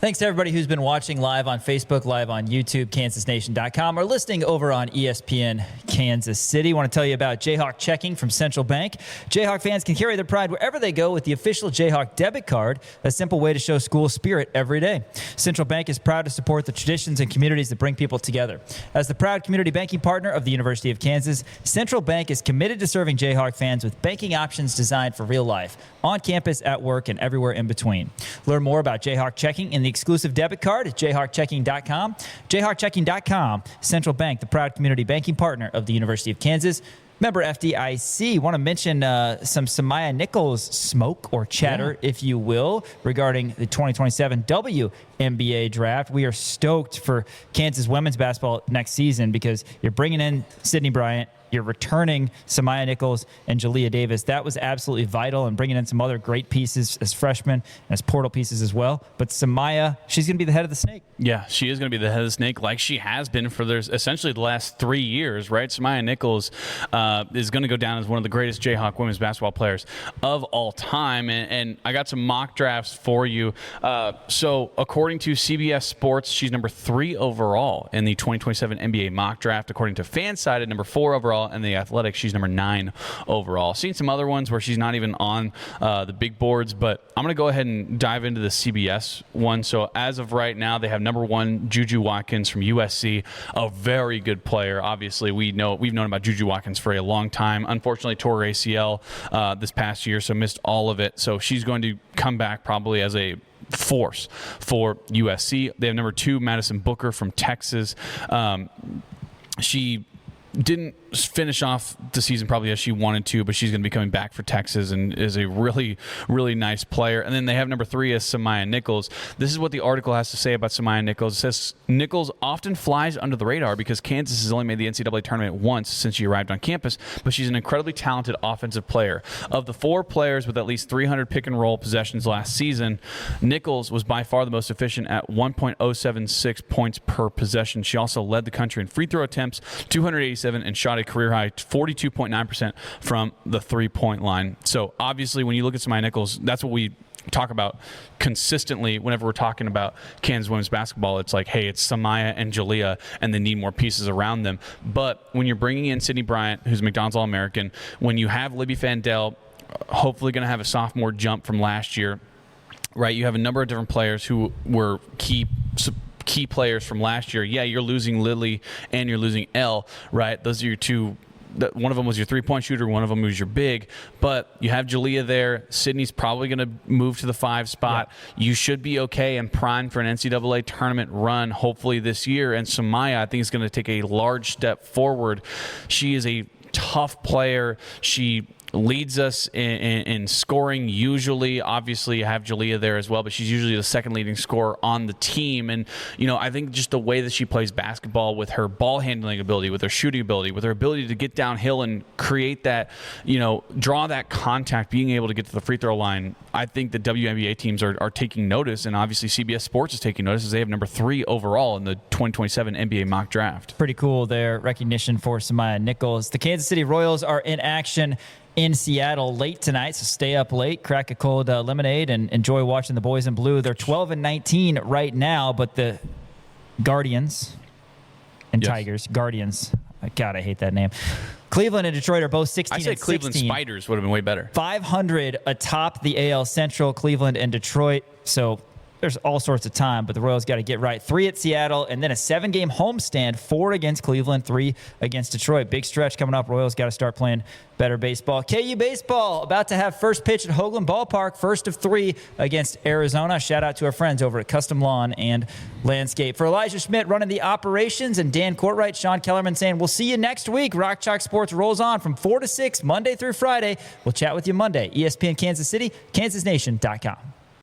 Thanks to everybody who's been watching live on Facebook, live on YouTube, kansasnation.com, or listening over on ESPN Kansas City. I want to tell you about Jayhawk checking from Central Bank. Jayhawk fans can carry their pride wherever they go with the official Jayhawk debit card, a simple way to show school spirit every day. Central Bank is proud to support the traditions and communities that bring people together. As the proud community banking partner of the University of Kansas, Central Bank is committed to serving Jayhawk fans with banking options designed for real life, on campus, at work, and everywhere in between. Learn more about Jayhawk checking in the exclusive debit card at jayhawkchecking.com. Jayhawkchecking.com, Central Bank, the proud community banking partner of the University of Kansas. Member FDIC. Want to mention some Samaya Nichols smoke or chatter, if you will, regarding the 2027 WNBA draft. We are stoked for Kansas women's basketball next season because you're bringing in Sydney Bryant, you're returning Samaya Nichols and Jalea Davis. That was absolutely vital, and bringing in some other great pieces as freshmen and as portal pieces as well. But Samaya, she's going to be the head of the snake. Yeah, she is going to be the head of the snake like she has been for essentially the last 3 years, right? Samaya Nichols is going to go down as one of the greatest Jayhawk women's basketball players of all time. And I got some mock drafts for you. So according to CBS Sports, she's number 3 overall in the 2027 NBA mock draft. According to Fansided, number 4 overall. And the Athletic, she's number 9 overall. Seen some other ones where she's not even on the big boards, but I'm going to go ahead and dive into the CBS one. So as of right now, they have number 1 Juju Watkins from USC, a very good player. Obviously, we've known about Juju Watkins for a long time. Unfortunately, tore ACL this past year, so missed all of it. So she's going to come back probably as a force for USC. They have number 2 Madison Booker from Texas. She didn't finish off the season probably as she wanted to, but she's going to be coming back for Texas and is a really, really nice player. And then they have number 3 as Samaya Nichols. This is what the article has to say about Samaya Nichols. It says, Nichols often flies under the radar because Kansas has only made the NCAA tournament once since she arrived on campus, but she's an incredibly talented offensive player. Of the 4 players with at least 300 pick-and-roll possessions last season, Nichols was by far the most efficient at 1.076 points per possession. She also led the country in free throw attempts, 287, and shot a career-high 42.9% from the three-point line. So obviously, when you look at Samaya Nichols, that's what we talk about consistently whenever we're talking about Kansas women's basketball. It's like, hey, it's Samaya and Jalea, and they need more pieces around them. But when you're bringing in Sydney Bryant, who's a McDonald's All-American, when you have Libby Fandel, hopefully going to have a sophomore jump from last year, right? You have a number of different players who were key players from last year. Yeah, you're losing Lily and you're losing Elle, right? Those are your 2. One of them was your three-point shooter. One of them was your big. But you have Jalea there. Sydney's probably going to move to the 5 spot. Yeah. You should be okay and primed for an NCAA tournament run, hopefully this year. And Samaya, I think, is going to take a large step forward. She is a tough player. She leads us in scoring usually. Obviously, you have Jalea there as well, but she's usually the second leading scorer on the team. And, I think just the way that she plays basketball with her ball handling ability, with her shooting ability, with her ability to get downhill and create that, draw that contact, being able to get to the free throw line, I think the WNBA teams are taking notice, and obviously CBS Sports is taking notice as they have number 3 overall in the 2027 NBA mock draft. Pretty cool there. Recognition for Samaya Nichols. The Kansas City Royals are in action in Seattle late tonight, so stay up late, crack a cold lemonade, and enjoy watching the boys in blue. They're 12-19 right now, but the Guardians and Tigers, Guardians, God, I hate that name. Cleveland and Detroit are both 16 and 16. I said Cleveland Spiders would have been way better. 500 atop the AL Central, Cleveland and Detroit. So there's all sorts of time, but the Royals got to get right. 3 at Seattle, and then a 7-game homestand, 4 against Cleveland, 3 against Detroit. Big stretch coming up. Royals got to start playing better baseball. KU baseball about to have first pitch at Hoagland Ballpark, first of 3 against Arizona. Shout out to our friends over at Custom Lawn and Landscape. For Elijah Schmidt running the operations and Dan Courtwright, Sean Kellerman saying, we'll see you next week. Rock Chalk Sports rolls on from 4 to 6, Monday through Friday. We'll chat with you Monday. ESPN Kansas City, kansasnation.com.